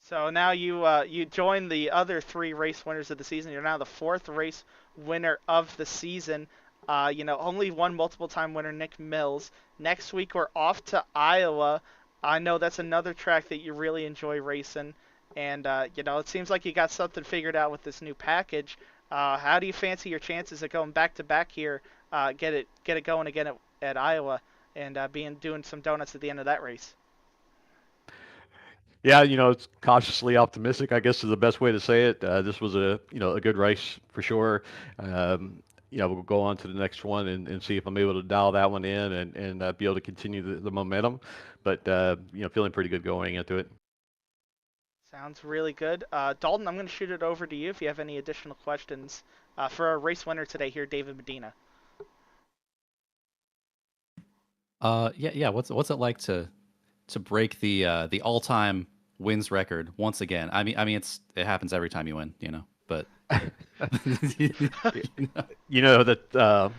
Speaker 1: So now you join the other three race winners of the season. You're now the fourth race winner of the season. Only one multiple time winner, Nick Mills. Next week we're off to Iowa. I know that's another track that you really enjoy racing, and it seems like you got something figured out with this new package. How do you fancy your chances of going back to back here? Get it going again at Iowa, and doing some donuts at the end of that race.
Speaker 5: Yeah, it's cautiously optimistic, I guess is the best way to say it. This was a good race for sure. We'll go on to the next one and see if I'm able to dial that one in and be able to continue the momentum. But, feeling pretty good going into it.
Speaker 1: Sounds really good. Dalton, I'm going to shoot it over to you if you have any additional questions for our race winner today here, David Medina.
Speaker 2: Yeah. What's it like to break the all-time wins record once again? I mean, it happens every time you win, but
Speaker 5: That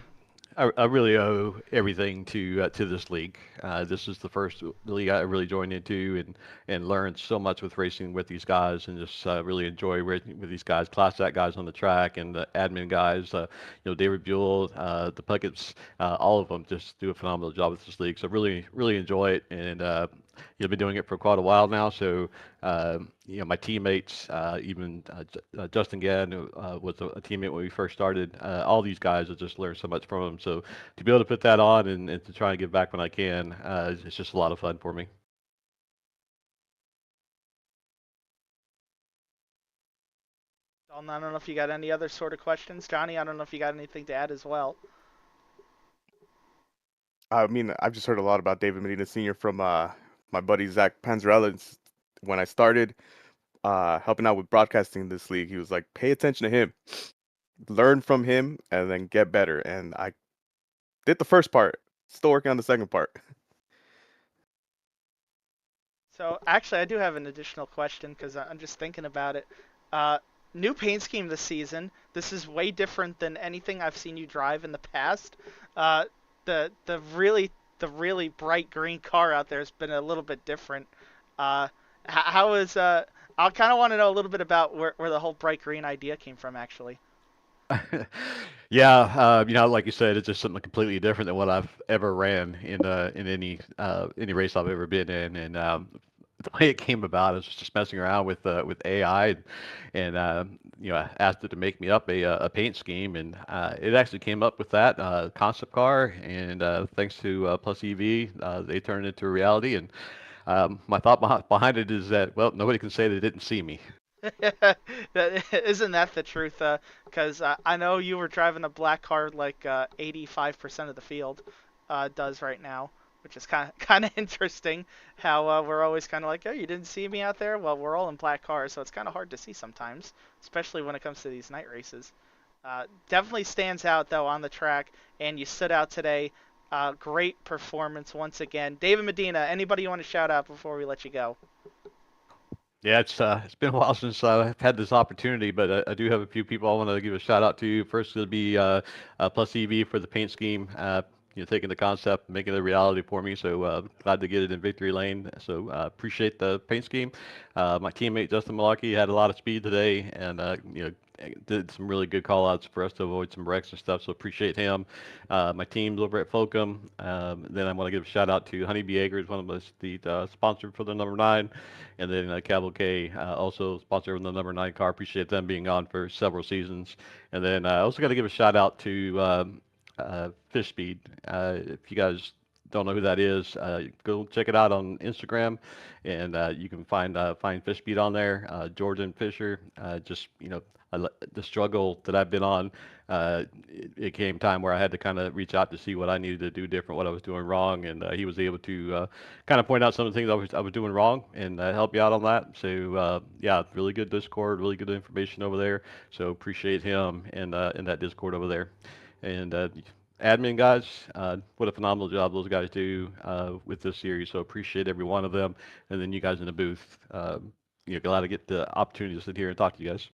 Speaker 5: I really owe everything to this league. This is the first league I really joined into, and learned so much with racing with these guys, and just really enjoy racing with these guys, class act guys on the track, and the admin guys. David Buell, the Puckett's, all of them just do a phenomenal job with this league. So really, really enjoy it, and you've been doing it for quite a while now. So my teammates, even Justin Gadd, who was a teammate when we first started, all these guys have just learned so much from them. So to be able to put that on and to try and give back when I can, it's just a lot of fun for me.
Speaker 1: Dalton, I don't know if you got any other sort of questions. Johnny, I don't know if you got anything to add as well.
Speaker 3: I mean, I've just heard a lot about David Medina Sr. from my buddy Zach Panzarella. When I started helping out with broadcasting this league, he was like, pay attention to him, learn from him, and then get better. And I did the first part, still working on the second part.
Speaker 1: So actually, I do have an additional question because I'm just thinking about it. Uh, New paint scheme this season. This is way different than anything I've seen you drive in the past. Uh, the really bright green car out there has been a little bit different. Uh, how is I kind of want to know a little bit about where the whole bright green idea came from, actually.
Speaker 5: Yeah, like you said, it's just something completely different than what I've ever ran in any race I've ever been in, and the way it came about is just messing around with AI, and I asked it to make me up a paint scheme, and it actually came up with that concept car, and thanks to Plus EV, they turned it into a reality, and my thought behind it is that, well, nobody can say they didn't see me.
Speaker 1: Isn't that the truth? Because I know you were driving a black car like 85% of the field does right now, which is kind of interesting. How we're always kind of like, oh, you didn't see me out there? Well, we're all in black cars, so it's kind of hard to see sometimes, especially when it comes to these night races. Definitely stands out though on the track, and you stood out today. Great performance once again, David Medina. Anybody you want to shout out before we let you go?
Speaker 5: Yeah, it's been a while since I've had this opportunity, but I do have a few people I want to give a shout out to. First, it'll be Plus EV for the paint scheme. Taking the concept, making it a reality for me. So glad to get it in victory lane. So appreciate the paint scheme. My teammate Justin Malaki had a lot of speed today, and did some really good call outs for us to avoid some wrecks and stuff. So appreciate him. My team's over at Folcom. Then I want to give a shout out to Honeybee Acres, one of the sponsor for the number 9, and then Cavalcade, also sponsor of the number 9 car. Appreciate them being on for several seasons. And then I also got to give a shout out to Fish Speed. If you guys don't know who that is, go check it out on Instagram, and you can find Fish Speed on there. Jordan Fisher, just the struggle that I've been on, it came time where I had to kind of reach out to see what I needed to do different, what I was doing wrong, and he was able to kind of point out some of the things I was doing wrong and help me out on that. So yeah, really good Discord, really good information over there. So appreciate him and in that Discord over there. And admin guys, what a phenomenal job those guys do with this series. So appreciate every one of them. And then you guys in the booth, glad to get the opportunity to sit here and talk to you guys.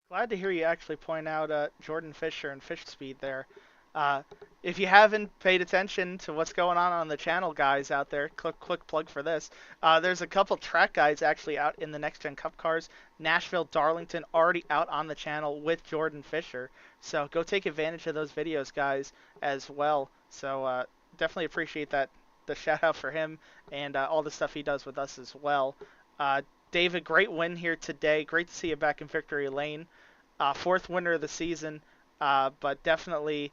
Speaker 1: Glad to hear you actually point out Jordan Fisher and Fish Speed there. Uh, if you haven't paid attention to what's going on the channel, guys out there, quick plug for this. There's a couple track guides actually out in the Next Gen Cup cars. Nashville, Darlington, already out on the channel with Jordan Fisher. So go take advantage of those videos, guys, as well. So definitely appreciate that, the shout out for him and all the stuff he does with us as well. David, great win here today. Great to see you back in victory lane. Fourth winner of the season, but definitely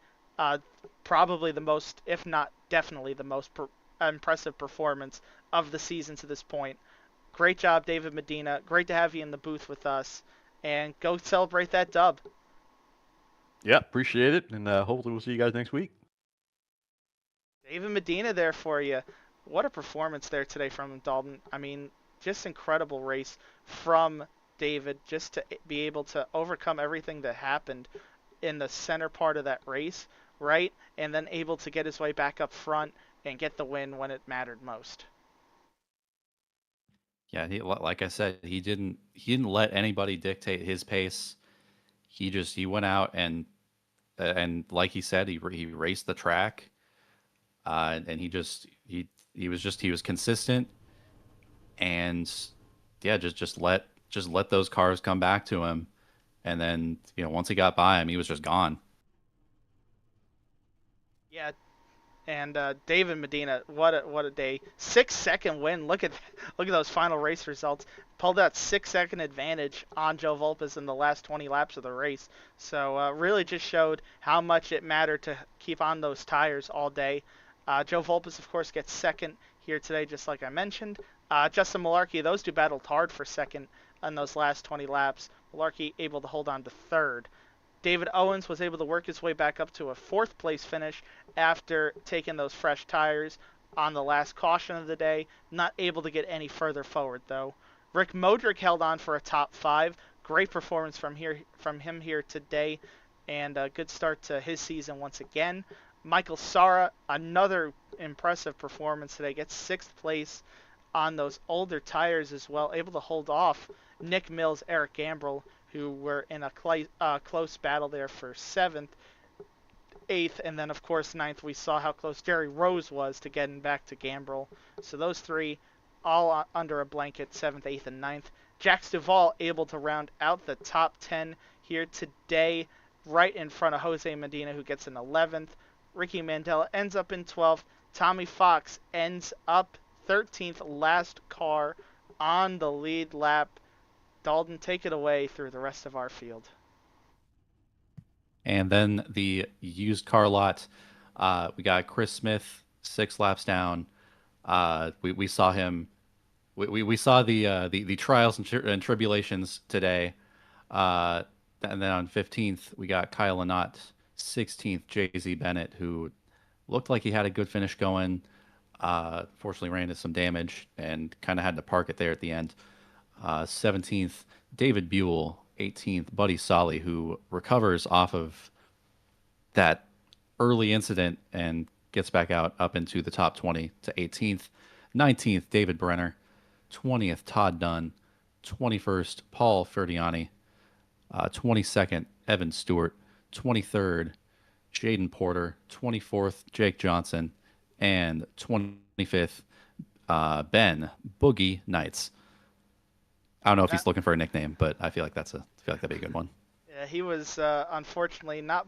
Speaker 1: probably the most, if not definitely the most impressive performance of the season to this point. Great job, David Medina. Great to have you in the booth with us. And go celebrate that dub.
Speaker 5: Yeah, appreciate it. And hopefully we'll see you guys next week.
Speaker 1: David Medina there for you. What a performance there today from Dalton. I mean, just incredible race from David, just to be able to overcome everything that happened in the center part of that race, right? And then able to get his way back up front and get the win when it mattered most.
Speaker 2: Yeah, like I said, he didn't let anybody dictate his pace. He went out and like he said, he raced the track, and he was consistent, and yeah, just let those cars come back to him, and then once he got by him, he was just gone.
Speaker 1: Yeah, and David Medina, what a day! 6-second win. Look at those final race results. Pulled that 6-second advantage on Joe Volpes in the last 20 laps of the race. So really just showed how much it mattered to keep on those tires all day. Joe Volpes, of course, gets second here today, just like I mentioned. Justin Malarkey, those two battled hard for second on those last 20 laps. Malarkey able to hold on to third. David Owens was able to work his way back up to a fourth place finish after taking those fresh tires on the last caution of the day. Not able to get any further forward, though. Rick Modric held on for a top 5. Great performance from him here today, and a good start to his season once again. Michael Sara, another impressive performance today, gets 6th place on those older tires as well, able to hold off Nick Mills, Eric Gambrell, who were in a close battle there for 7th, 8th, and then of course 9th. We saw how close Jerry Rose was to getting back to Gambrell. So those three all under a blanket, 7th, 8th, and 9th. Jax Duvall able to round out the top 10 here today, right in front of Jose Medina, who gets an 11th. Ricky Mandela ends up in 12th. Tommy Fox ends up 13th, last car on the lead lap. Dalton, take it away through the rest of our field.
Speaker 2: And then the used car lot, we got Chris Smith 6 laps down. We saw him. We saw the trials and tribulations today. And then on 15th, we got Kyle Lynott. 16th, JZ Bennett, who looked like he had a good finish going. Fortunately, ran into some damage and kind of had to park it there at the end. 17th, David Buell. 18th, Buddy Solly, who recovers off of that early incident and gets back out up into the top 20 to 18th. 19th, David Brenner. 20th, Todd Dunn. 21st, Paul Ferdiani. 22nd, Evan Stewart. 23rd, Jaden Porter. 24th, Jake Johnson. And 25th, Ben Boogie Knights. I don't know if he's looking for a nickname, but I feel like that'd be a good one.
Speaker 1: Yeah, he was unfortunately not.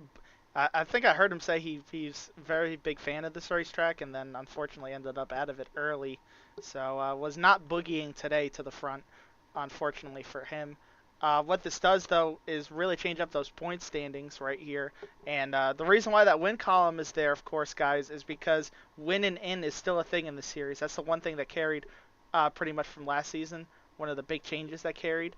Speaker 1: I think I heard him say he's a very big fan of this racetrack, and then unfortunately ended up out of it early. So was not boogieing today to the front, unfortunately for him. What this does, though, is really change up those point standings right here. And the reason why that win column is there, of course, guys, is because win and in is still a thing in the series. That's the one thing that carried pretty much from last season. One of the big changes that carried.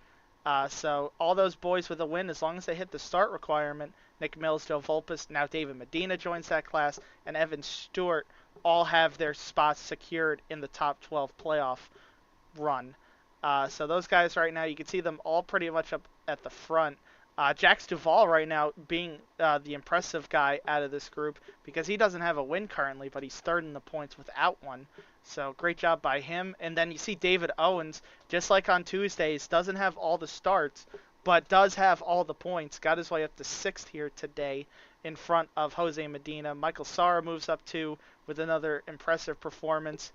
Speaker 1: So all those boys with a win, as long as they hit the start requirement, Nick Mills, Joe Volpus, now David Medina joins that class, and Evan Stewart all have their spots secured in the top 12 playoff run. So those guys right now, you can see them all pretty much up at the front. Jax Duvall right now being the impressive guy out of this group because he doesn't have a win currently, but he's third in the points without one. So great job by him. And then you see David Owens, just like on Tuesdays, doesn't have all the starts, but does have all the points. Got his way up to sixth here today in front of Jose Medina. Michael Sara moves up two with another impressive performance.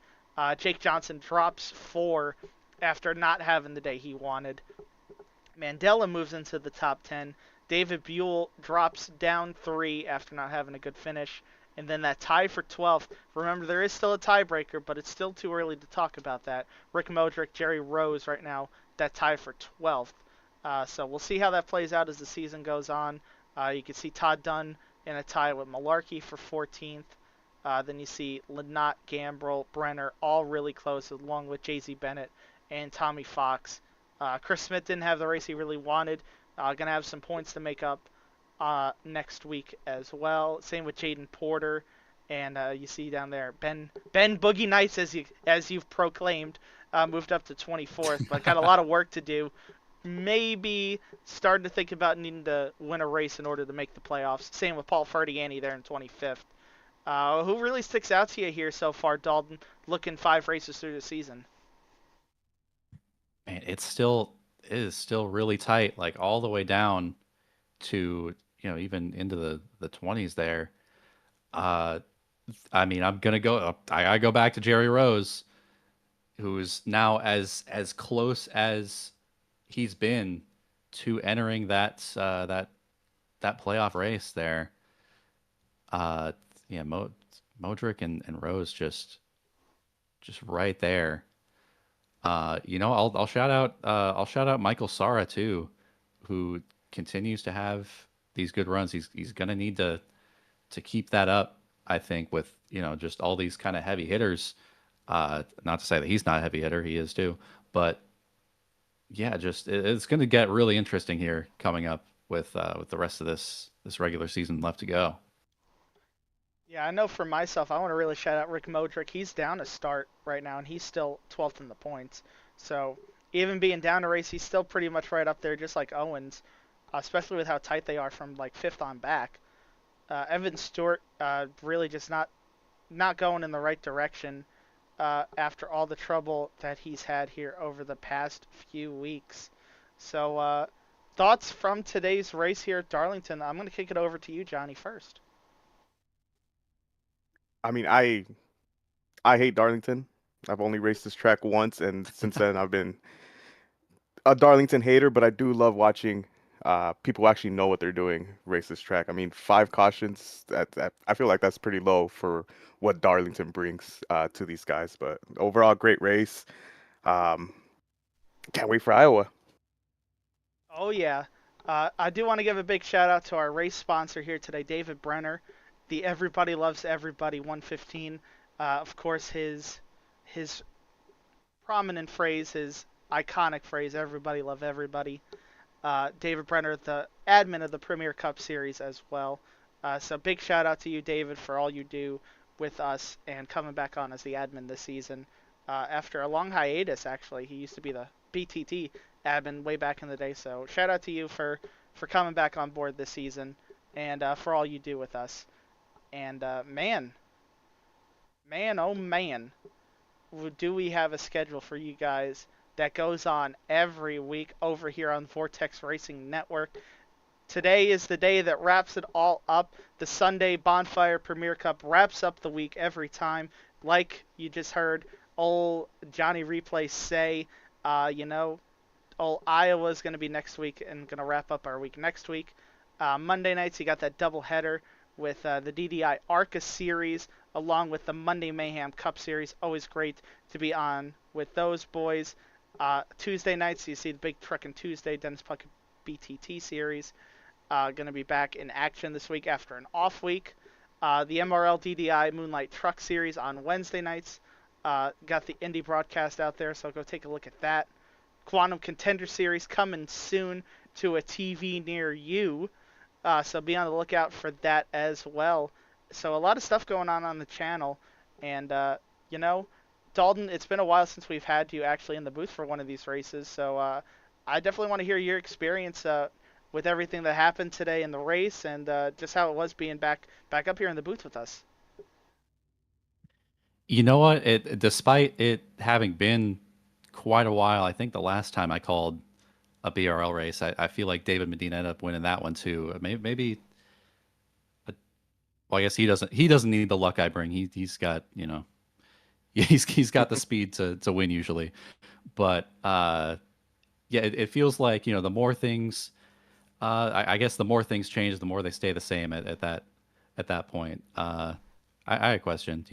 Speaker 1: Jake Johnson drops 4 after not having the day he wanted. Mandela moves into the top 10. David Buell drops down 3 after not having a good finish. And then that tie for 12th. Remember, there is still a tiebreaker, but it's still too early to talk about that. Rick Modric, Jerry Rose right now, that tie for 12th. So we'll see how that plays out as the season goes on. You can see Todd Dunn in a tie with Malarkey for 14th. Then you see Lynott, Gambrell, Brenner, all really close, along with Jay-Z Bennett and Tommy Fox. Chris Smith didn't have the race he really wanted. Going to have some points to make up next week as well. Same with Jaden Porter. And you see down there, Ben Boogie Nights, as you've proclaimed, moved up to 24th, but got a lot of work to do. Maybe starting to think about needing to win a race in order to make the playoffs. Same with Paul Ferdiani there in 25th. Who really sticks out to you here so far, Dalton, looking 5 races through the season?
Speaker 2: Man, it is still really tight, like all the way down to, even into the 20s there. I mean, I go back to Jerry Rose, who's now as close as he's been to entering that playoff race there. Yeah, Modric and Rose just right there. I'll shout out Michael Sara too, who continues to have these good runs. He's gonna need to keep that up, I think, with just all these kind of heavy hitters. Not to say that he's not a heavy hitter, he is too, but yeah, it's gonna get really interesting here coming up with the rest of this regular season left to go.
Speaker 1: Yeah, I know for myself, I want to really shout out Rick Modric. He's down a start right now, and he's still 12th in the points. So even being down a race, he's still pretty much right up there, just like Owens, especially with how tight they are from like 5th on back. Evan Stewart really just not going in the right direction after all the trouble that he's had here over the past few weeks. So thoughts from today's race here at Darlington. I'm going to kick it over to you, Johnny, first.
Speaker 3: I mean, I hate Darlington. I've only raced this track once, and since then I've been a Darlington hater. But I do love watching people actually know what they're doing race this track. I mean, 5 cautions. I feel like that's pretty low for what Darlington brings to these guys. But overall, great race. Can't wait for Iowa.
Speaker 1: Oh yeah. I do want to give a big shout out to our race sponsor here today, David Brenner, the Everybody Loves Everybody 115. Of course, his prominent phrase, his iconic phrase, "Everybody love everybody." David Brenner, the admin of the Premier Cup Series as well. So big shout out to you, David, for all you do with us and coming back on as the admin this season. After a long hiatus, actually, he used to be the BTT admin way back in the day. So shout out to you for coming back on board this season and for all you do with us. And man, oh man, do we have a schedule for you guys that goes on every week over here on Vortex Racing Network. Today is the day that wraps it all up. The Sunday Bonfire Premier Cup wraps up the week every time. Like you just heard old Johnny Replay say, old Iowa's going to be next week and going to wrap up our week next week. Monday nights, you got that double header with the DDI ARCA Series along with the Monday Mayhem Cup Series. Always great to be on with those boys. Tuesday nights, you see the Big Truckin' Tuesday, Dennis Puckett BTT Series. Going to be back in action this week after an off week. The MRL DDI Moonlight Truck Series on Wednesday nights. Got the Indy broadcast out there, so go take a look at that. Quantum Contender Series coming soon to a TV near you. So be on the lookout for that as well. So a lot of stuff going on the channel. And, you know, Dalton, it's been a while since we've had you actually in the booth for one of these races. So I definitely want to hear your experience with everything that happened today in the race and just how it was being back up here in the booth with us.
Speaker 2: You know what? Despite it having been quite a while, I think the last time I called a BRL race, I feel like David Medina ended up winning that one too. Maybe well, I guess he doesn't need the luck I bring. He's got, you know, he's got the speed to win usually. But yeah, it feels like, you know, the more things I guess the more things change, the more they stay the same at that point. I had a question.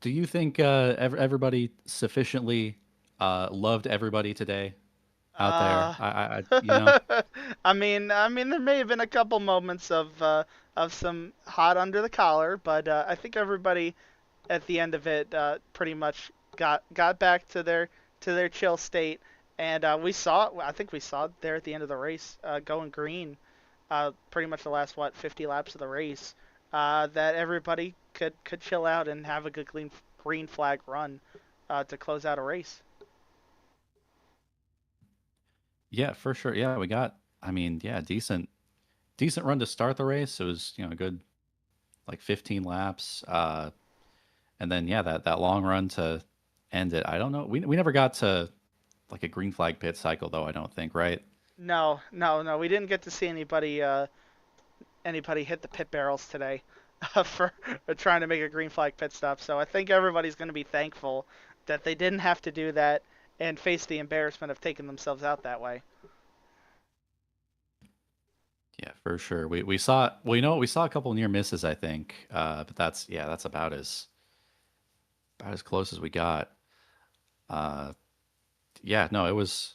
Speaker 2: Do you think everybody sufficiently loved everybody today out there?
Speaker 1: Uh,
Speaker 2: You know,
Speaker 1: I mean, there may have been a couple moments of some hot under the collar, but I think everybody at the end of it pretty much got back to their chill state, and we saw it. I think we saw it there at the end of the race, going green, pretty much the last 50 laps of the race, that everybody could chill out and have a good green flag run to close out a race.
Speaker 2: yeah, for sure. Yeah, we got. I mean, yeah, decent run to start the race. It was, you know, a good like 15 laps, and then yeah, that long run to end it. I don't know. We never got to like a green flag pit cycle though. I don't think, right?
Speaker 1: No, no, no. We didn't get to see anybody hit the pit barrels today for trying to make a green flag pit stop. So I think everybody's going to be thankful that they didn't have to do that and face the embarrassment of taking themselves out that way.
Speaker 2: Yeah, for sure. We saw, well, you know what? We saw a couple near misses, I think. But that's about as close as we got. Uh, yeah, no, it was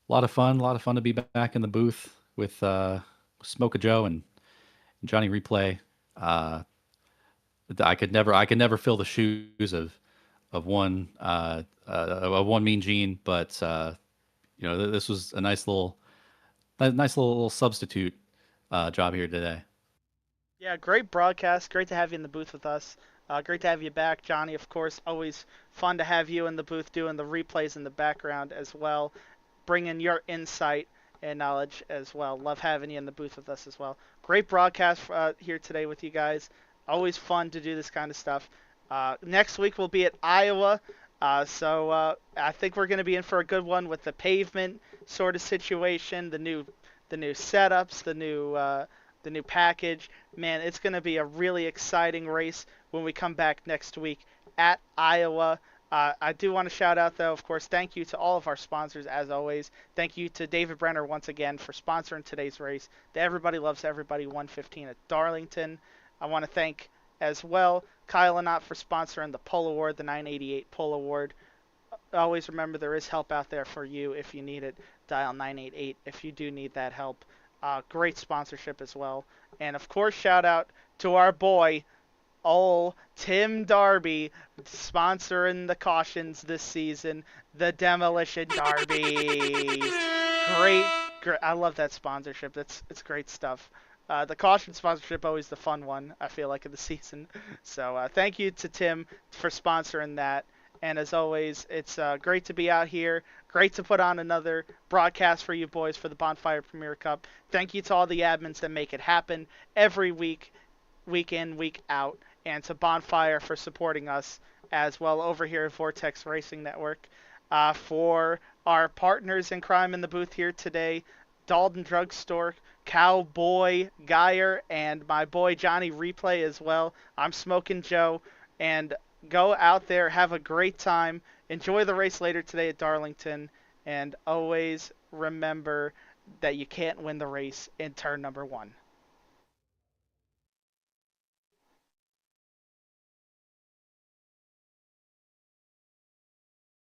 Speaker 2: a lot of fun to be back in the booth with Smoke a Joe and Johnny Replay. Uh, I could never fill the shoes of one Mean Gene, but you know, this was a nice little substitute job here today.
Speaker 1: Yeah, great broadcast. Great to have you in the booth with us. Great to have you back, Johnny. Of course, always fun to have you in the booth doing the replays in the background as well, bringing your insight and knowledge as well. Love having you in the booth with us as well. Great broadcast here today with you guys. Always fun to do this kind of stuff. Next week we'll be at Iowa, so I think we're going to be in for a good one with the pavement sort of situation, the new setups, the new package. Man, it's going to be a really exciting race when we come back next week at Iowa. I do want to shout out, though, of course, thank you to all of our sponsors, as always. Thank you to David Brenner once again for sponsoring today's race. The Everybody Loves Everybody 115 at Darlington. I want to thank, as well, Kyle Anott for sponsoring the Pole Award, the 988 Pole Award. Always remember there is help out there for you if you need it. Dial 988 if you do need that help. Great sponsorship as well. And, of course, shout out to our boy, Tim Darby, sponsoring the cautions this season, the Demolition Derby. Great. I love that sponsorship. It's great stuff. The caution sponsorship always the fun one, I feel like, of the season. So thank you to Tim for sponsoring that. And as always, it's great to be out here. Great to put on another broadcast for you boys for the Bonfire Premier Cup. Thank you to all the admins that make it happen every week, week in, week out. And to Bonfire for supporting us as well over here at Vortex Racing Network. For our partners in crime in the booth here today, Dalton Drugstore, Cowboy Geyer, and my boy Johnny Replay as well. I'm Smoking Joe, and go out there, have a great time, enjoy the race later today at Darlington, and always remember that you can't win the race in turn number 1.